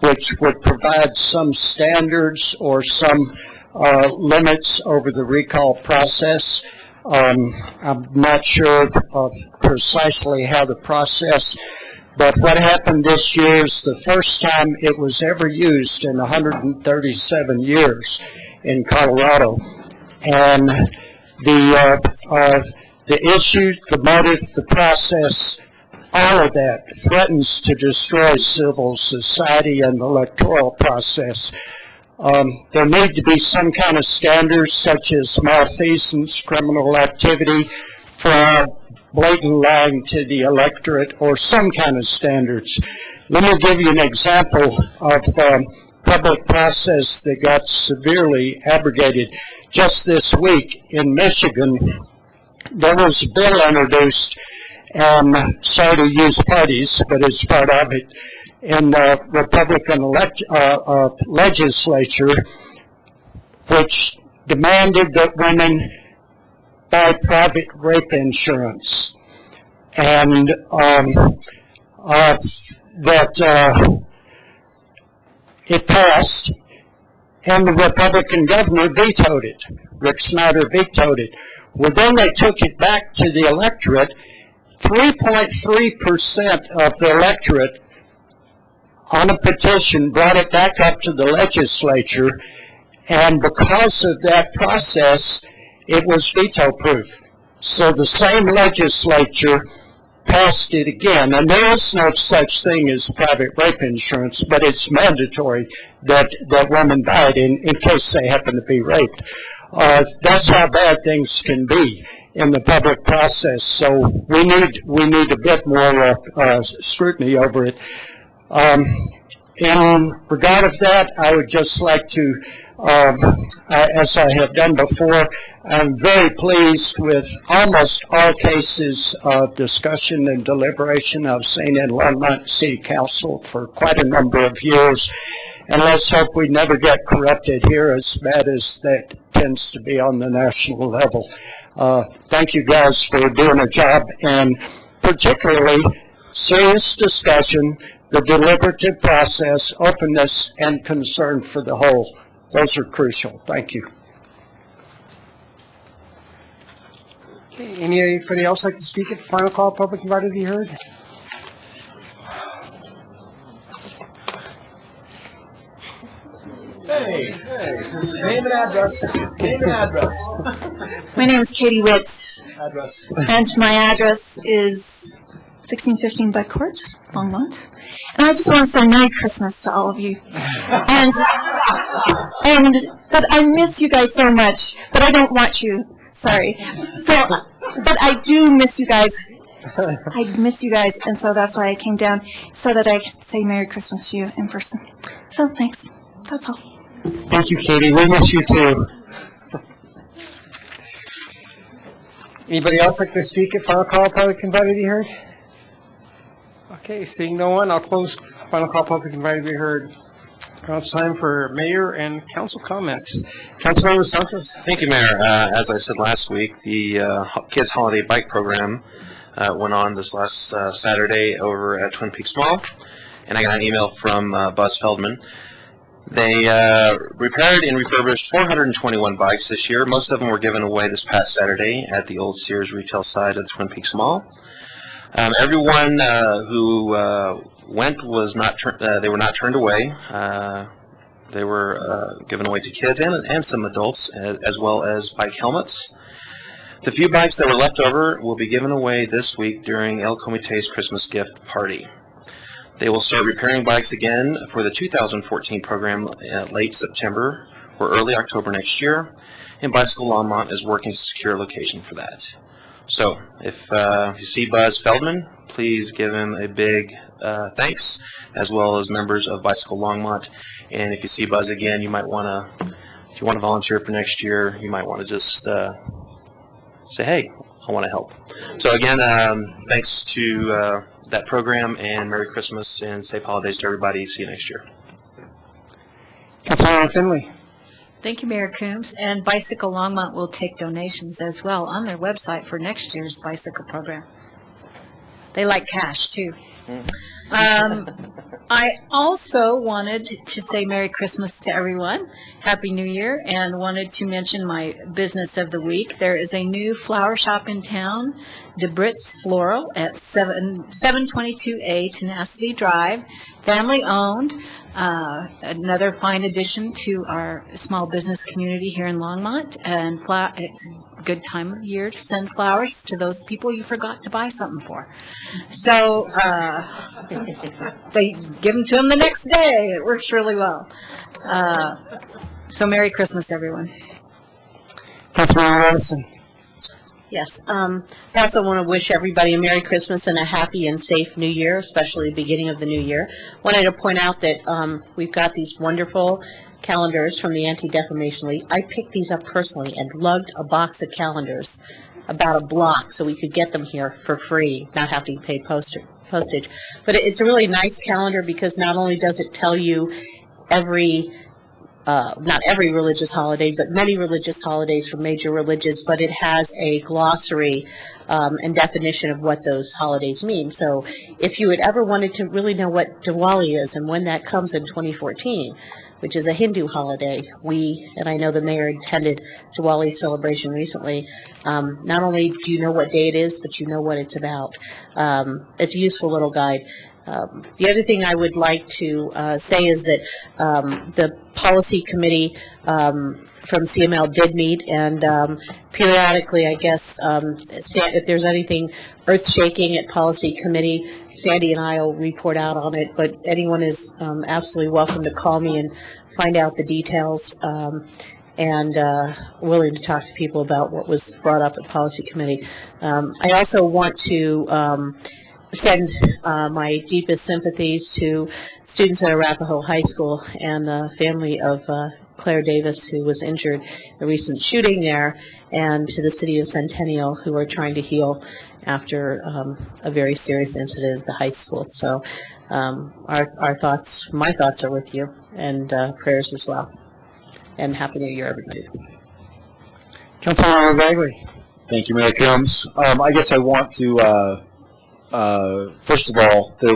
which would provide some standards or some limits over the recall process. I'm not sure of precisely how the process, but what happened this year is the first time it was ever used in 137 years in Colorado. And the issue, the motive, the process, all of that threatens to destroy civil society and the electoral process. There need to be some kind of standards such as malfeasance, criminal activity, fraud, blatant lying to the electorate, or some kind of standards. Let me give you an example of public process that got severely abrogated. Just this week in Michigan, there was a bill introduced, sorry to use parties, but it's part of it, in the Republican legislature, which demanded that women buy private rape insurance, and it passed, and the Republican governor vetoed it. Rick Snyder vetoed it. Well, then they took it back to the electorate. 3.3% of the electorate on a petition brought it back up to the legislature, and because of that process, it was veto-proof. So the same legislature passed it again, and there is no such thing as private rape insurance, but it's mandatory that women buy it in case they happen to be raped. That's how bad things can be in the public process. So we need a bit more scrutiny over it. In regard of that, I would just like to, as I have done before, I'm very pleased with almost all cases of discussion and deliberation I've seen in Longmont City Council for quite a number of years. And let's hope we never get corrupted here as bad as that tends to be on the national level. Thank you guys for doing a job, and particularly serious discussion, the deliberative process, openness, and concern for the whole. Those are crucial. Thank you. Okay, anybody else like to speak at the final call? Public invited to be heard? Hey, name and address. Name and address. My name is Katie Witt. Address. And my address is 1615 Bud Court, Longmont. And I just want to say Merry Christmas to all of you. But I miss you guys so much, but I don't want you. Sorry. But I do miss you guys. I miss you guys, and so that's why I came down, so that I could say Merry Christmas to you in person. So thanks. That's all. Thank you, Katie. We miss you too. Anybody else like to speak at final call? Public invited to be heard? Okay, seeing no one, I'll close final call. Public invited to be heard. Now it's time for mayor and council comments. Councilmember Santos. Thank you, Mayor. As I said last week, the Kids Holiday Bike Program went on this last Saturday over at Twin Peaks Mall, and I got an email from Buzz Feldman. They repaired and refurbished 421 bikes this year. Most of them were given away this past Saturday at the old Sears retail side of the Twin Peaks Mall. Everyone who went was not they were not turned away. They were given away to kids and some adults, as well as bike helmets. The few bikes that were left over will be given away this week during El Comite's Christmas gift party. They will start repairing bikes again for the 2014 program late September or early October next year, and Bicycle Longmont is working to secure a location for that. So if you see Buzz Feldman, please give him a big thanks, as well as members of Bicycle Longmont. And if you see Buzz again, you might want to, if you want to volunteer for next year, you might want to just say, hey, I want to help. So again, thanks to that program, and Merry Christmas and safe holidays to everybody. See you next year. Councilmember Councilmember Finley. Thank you, Mayor Coombs. And Bicycle Longmont will take donations as well on their website for next year's bicycle program. They like cash, too. I also wanted to say Merry Christmas to everyone, Happy New Year, and wanted to mention my business of the week. There is a new flower shop in town, DeBritz Floral, at 722A Tenacity Drive, family owned. Another fine addition to our small business community here in Longmont, and it's a good time of year to send flowers to those people you forgot to buy something for. So they give them to them the next day. It works really well. So Merry Christmas, everyone. Councilmember Robinson. Yes. I also want to wish everybody a Merry Christmas and a happy and safe New Year, especially the beginning of the new year. Wanted to point out that we've got these wonderful calendars from the Anti-Defamation League. I picked these up personally and lugged a box of calendars about a block so we could get them here for free, not have to pay postage. But it's a really nice calendar because not only does it tell you not every religious holiday, but many religious holidays from major religions, but it has a glossary and definition of what those holidays mean. So if you had ever wanted to really know what Diwali is and when that comes in 2014, which is a Hindu holiday, and I know the mayor attended Diwali celebration recently, not only do you know what day it is, but you know what it's about. It's a useful little guide. The other thing I would like to say is that the policy committee from CML did meet, and periodically, I guess, if there's anything earth-shaking at policy committee, Sandy and I will report out on it, but anyone is absolutely welcome to call me and find out the details, and willing to talk to people about what was brought up at policy committee. I also want to send my deepest sympathies to students at Arapahoe High School and the family of Claire Davis, who was injured in the recent shooting there, and to the city of Centennial, who are trying to heal after a very serious incident at the high school. So my thoughts are with you, and prayers as well. And Happy New Year, everybody. Councilmember Bagley. Thank you, Mayor Coombs. I guess I want to first of all, I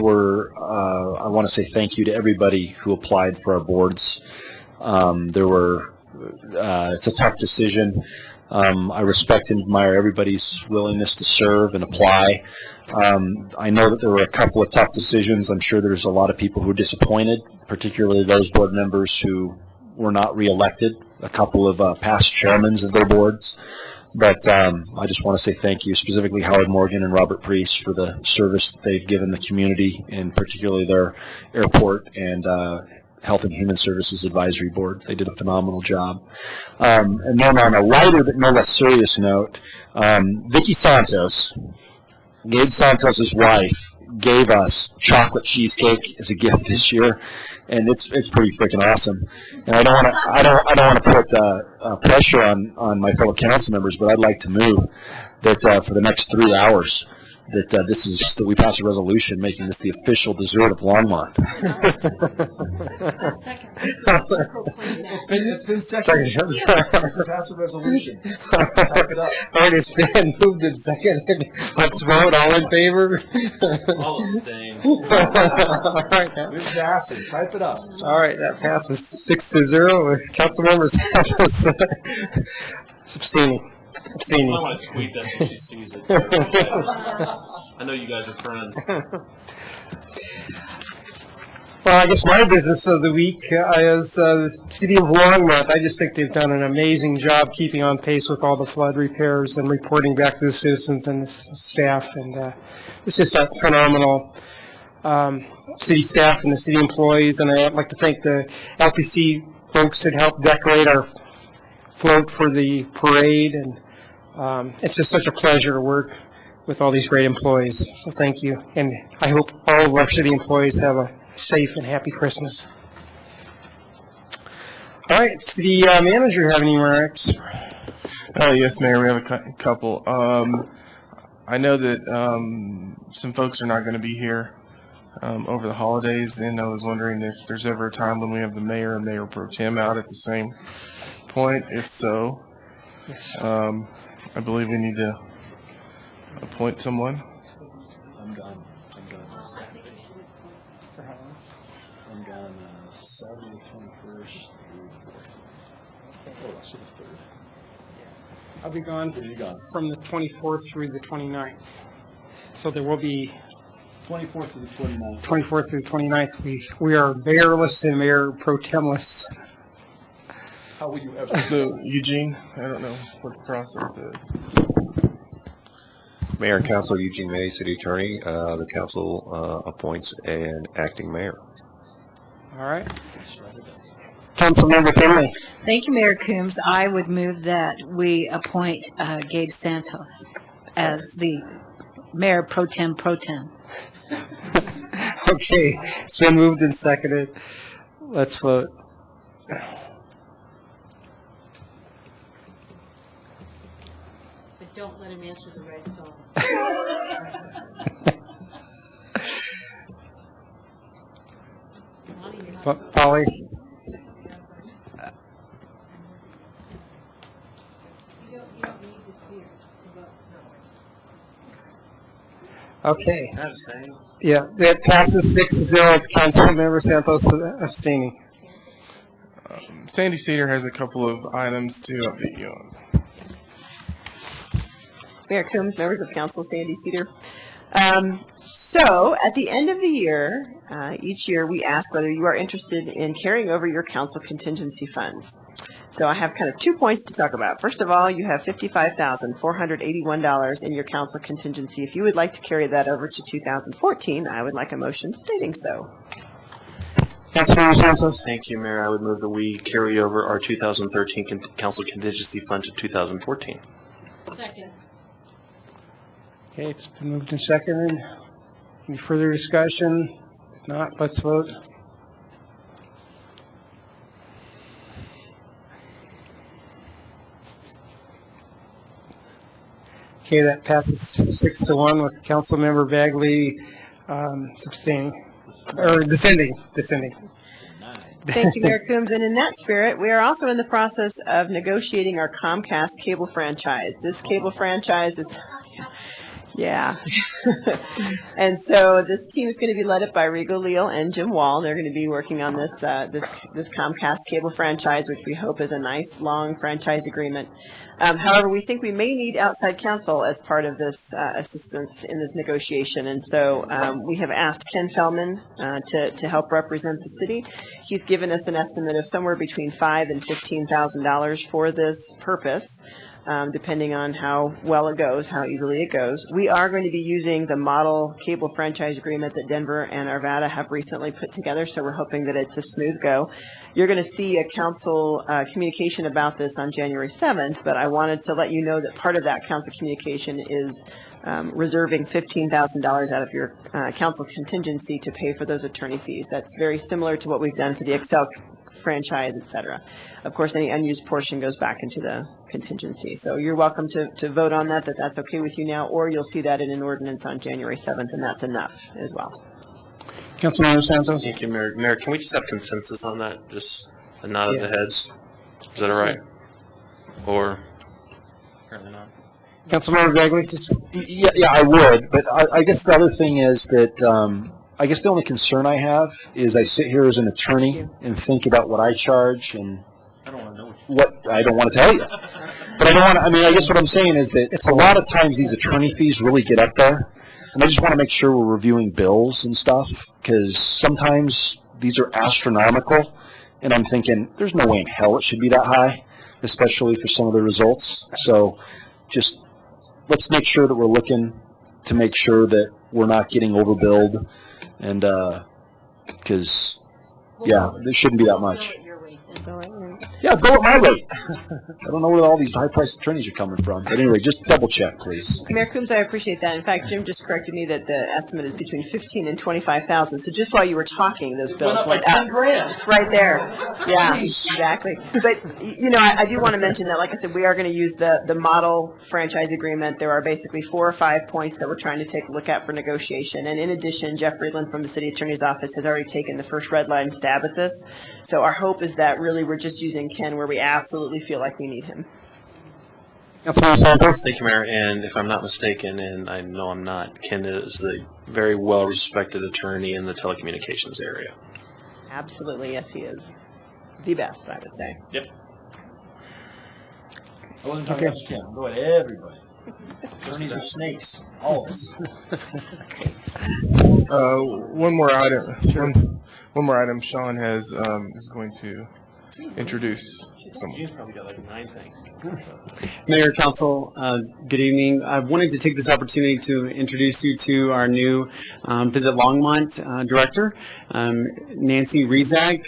want to say thank you to everybody who applied for our boards. It's a tough decision. I respect and admire everybody's willingness to serve and apply. I know that there were a couple of tough decisions. I'm sure there's a lot of people who are disappointed, particularly those board members who were not reelected, a couple of past chairmen of their boards. But I just want to say thank you, specifically Howard Morgan and Robert Priest, for the service that they've given the community, and particularly their airport and Health and Human Services Advisory Board. They did a phenomenal job. And then on a lighter but no less serious note, Vicky Santos, Gabe Santos' wife, gave us chocolate cheesecake as a gift this year, and it's pretty freaking awesome. And I don't want to put pressure on my fellow council members, but I'd like to move that for the next 3 hours that we pass a resolution making this the official dessert of Longmont. It's been seconded. Pass a resolution. Type it up. All right, it's been moved and seconded. Let's vote. All in favor? All abstain. All right. It passes. Type it up. All right, that passes 6-0 with Councilmember Santos abstaining. I want to tweet that so she sees it. I know you guys are friends. Well, I guess my business of the week is the City of Longmont. I just think they've done an amazing job keeping on pace with all the flood repairs and reporting back to the citizens and the staff. And it's just a phenomenal city staff and the city employees. And I'd like to thank the LPC folks that helped decorate our float for the parade. And it's just such a pleasure to work with all these great employees. So thank you. And I hope all of our city employees have a safe and happy Christmas. All right, City Manager, have any remarks? Yes, Mayor, we have a couple. I know that some folks are not going to be here over the holidays, and I was wondering if there's ever a time when we have the mayor and mayor pro tem out at the same point. If so, I believe we need to appoint someone. I'm gone Saturday. I'm gone Saturday 21st through the 4th. Oh, that's the 3rd. I'll be gone from the 24th through the 29th. So there will be 24th through the 29th. 24th through the 29th. We are mayorless and mayor pro temless. How will you ever? So, Eugene, I don't know what the process is. Mayor and Council, Eugene May, City Attorney. The council appoints an acting mayor. All right. Councilmember Finley. Thank you, Mayor Coombs. I would move that we appoint Gabe Santos as the mayor pro tem pro tem. Okay, it's been moved and seconded. Let's vote. But don't let him answer the right phone. Polly? Okay. Yeah, that passes 6-0 with Councilmember Santos abstaining. Sandy Cedar has a couple of items to update you on. Mayor Coombs, members of council, Sandy Cedar. So at the end of the year, each year we ask whether you are interested in carrying over your council contingency funds. So I have kind of 2 points to talk about. First of all, you have $55,481 in your council contingency. If you would like to carry that over to 2014, I would like a motion stating so. Councilmember Santos. Thank you, Mayor. I would move that we carry over our 2013 council contingency fund to 2014. Second. Okay, it's been moved and seconded. Any further discussion? If not, let's vote. Okay, that passes 6-1 with Councilmember Bagley abstaining, or dissenting. Thank you, Mayor Coombs. And in that spirit, we are also in the process of negotiating our Comcast cable franchise. This cable franchise is, yeah. And so this team is going to be led up by Rigo Leal and Jim Wall. They're going to be working on this Comcast cable franchise, which we hope is a nice, long franchise agreement. However, we think we may need outside counsel as part of this assistance in this negotiation. And so we have asked Ken Feldman to help represent the city. He's given us an estimate of somewhere between $5,000 and $15,000 for this purpose. Depending on how well it goes, how easily it goes. We are going to be using the model cable franchise agreement that Denver and Arvada have recently put together, so we're hoping that it's a smooth go. You're going to see a council communication about this on January 7th, but I wanted to let you know that part of that council communication is reserving $15,000 out of your council contingency to pay for those attorney fees. That's very similar to what we've done for the Excel franchise, et cetera. Of course, any unused portion goes back into the contingency. So you're welcome to vote on that that's okay with you now, or you'll see that in an ordinance on January 7th, and that's enough as well. Councilmember Santos. Thank you, Mayor. Mayor, can we just have consensus on that? Just a nod of the heads? Is that all right? Or apparently not? Councilmember Bagley. Yeah, I would, but I guess the other thing is that I guess the only concern I have is I sit here as an attorney and think about what I charge and what I don't want to tell you. But I don't want to, I guess what I'm saying is that it's a lot of times these attorney fees really get up there. And I just want to make sure we're reviewing bills and stuff, because sometimes these are astronomical. And I'm thinking, there's no way in hell it should be that high, especially for some of the results. So just let's make sure that we're looking to make sure that we're not getting overbilled. And because, yeah, there shouldn't be that much. Yeah, go at my rate. I don't know where all these high-priced attorneys are coming from, but anyway, just double check, please. Mayor Coombs, I appreciate that. In fact, Jim just corrected me that the estimate is between 15 and 25,000. So just while you were talking, those bills went up. $10,000. Right there. Yeah, exactly. But, I do want to mention that, like I said, we are going to use the model franchise agreement. There are basically 4 or 5 points that we're trying to take a look at for negotiation. And in addition, Jeff Friedland from the City Attorney's Office has already taken the first red line stab at this. So our hope is that really we're just using Ken where we absolutely feel like we need him. Thank you, Mayor. And if I'm not mistaken, and I know I'm not, Ken is a very well-respected attorney in the telecommunications area. Absolutely, yes, he is. The best, I would say. Yep. I wasn't talking about Ken. I'm going to everybody. Attorneys are snakes, all of us. One more item. One more item. Sean is going to introduce someone. He's probably got like 9 things. Mayor, Council, good evening. I wanted to take this opportunity to introduce you to our new Visit Longmont Director. Nancy Rezak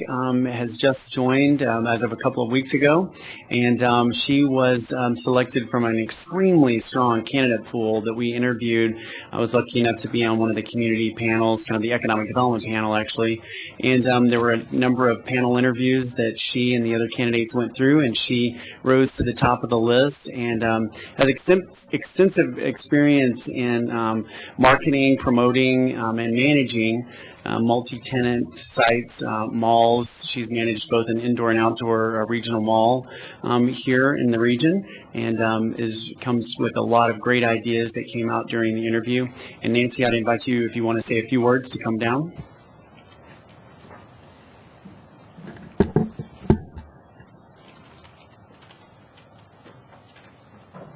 has just joined as of a couple of weeks ago, and she was selected from an extremely strong candidate pool that we interviewed. I was lucky enough to be on one of the community panels, kind of the economic development panel, actually, and there were a number of panel interviews that she and the other candidates went through, and she rose to the top of the list and has extensive experience in marketing, promoting, and managing multi-tenant sites, malls. She's managed both an indoor and outdoor regional mall here in the region, and comes with a lot of great ideas that came out during the interview. And Nancy, I'd invite you, if you want to say a few words, to come down.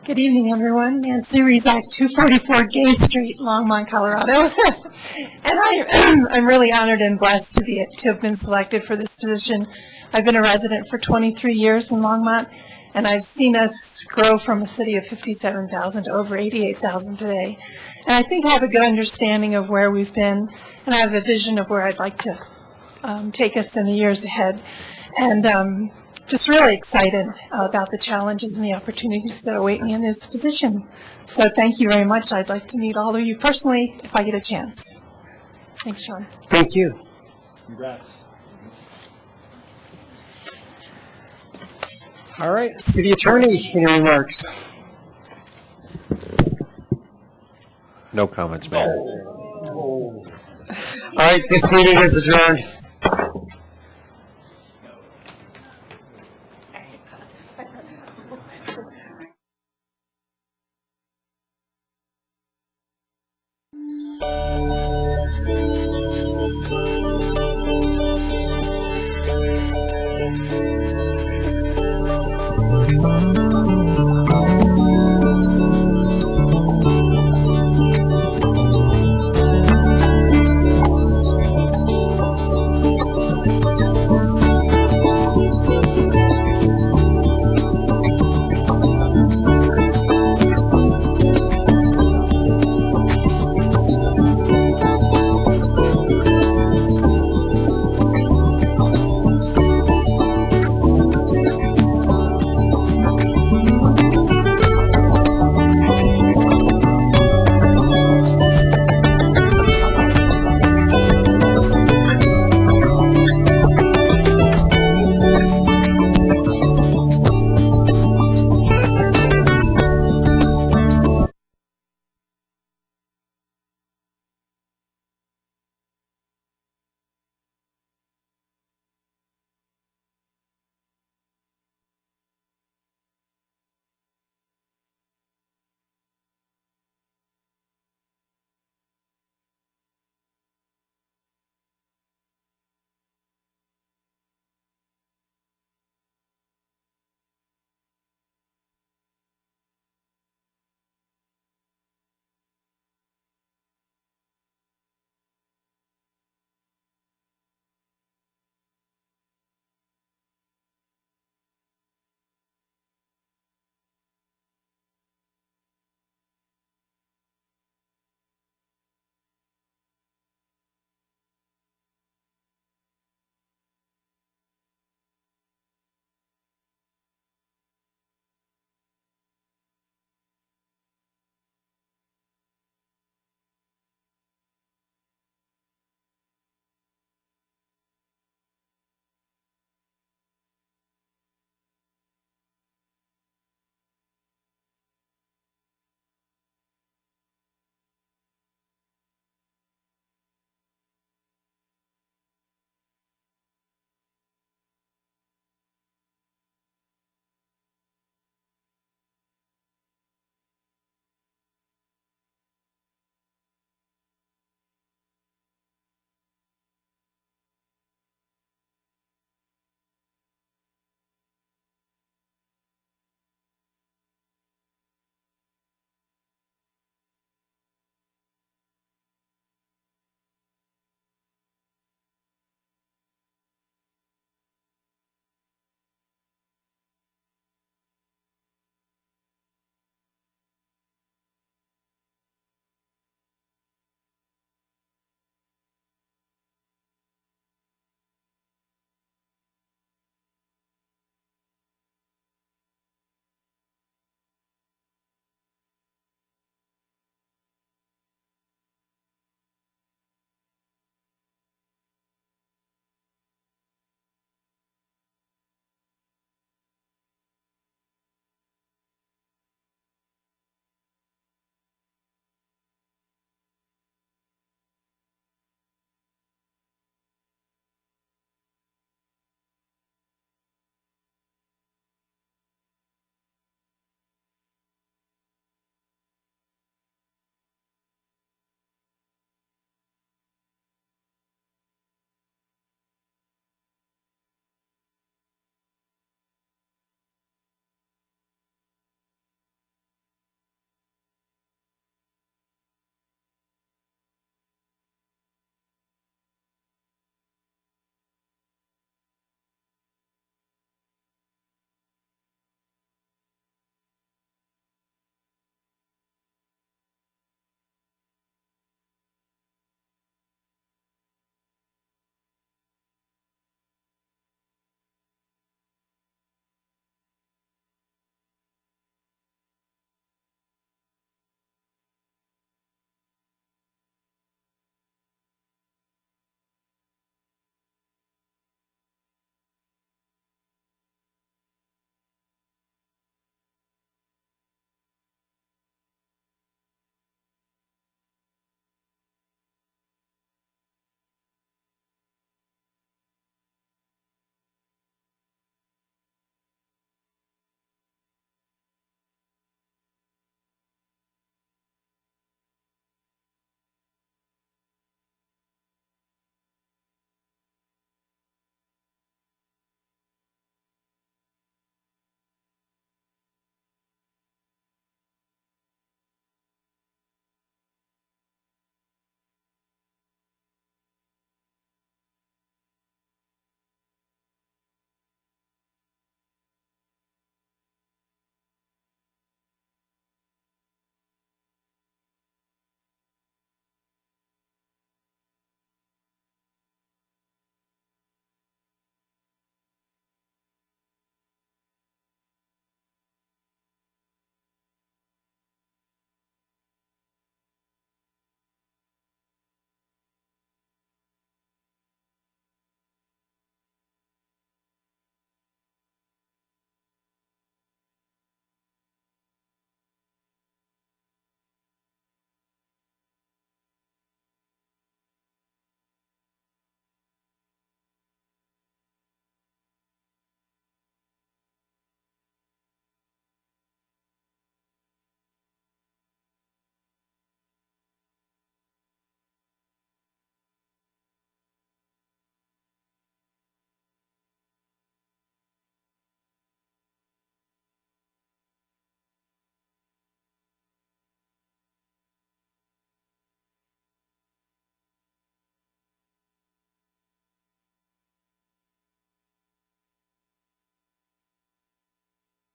Good evening, everyone. Nancy Rezak, 244 Gay Street, Longmont, Colorado. And I'm really honored and blessed to have been selected for this position. I've been a resident for 23 years in Longmont, and I've seen us grow from a city of 57,000 to over 88,000 today. And I think I have a good understanding of where we've been, and I have a vision of where I'd like to take us in the years ahead. And just really excited about the challenges and the opportunities that await me in this position. So thank you very much. I'd like to meet all of you personally if I get a chance. Thanks, Sean. Thank you. Congrats. All right, City Attorney, any remarks? No comments, Mayor. All right, this meeting is adjourned.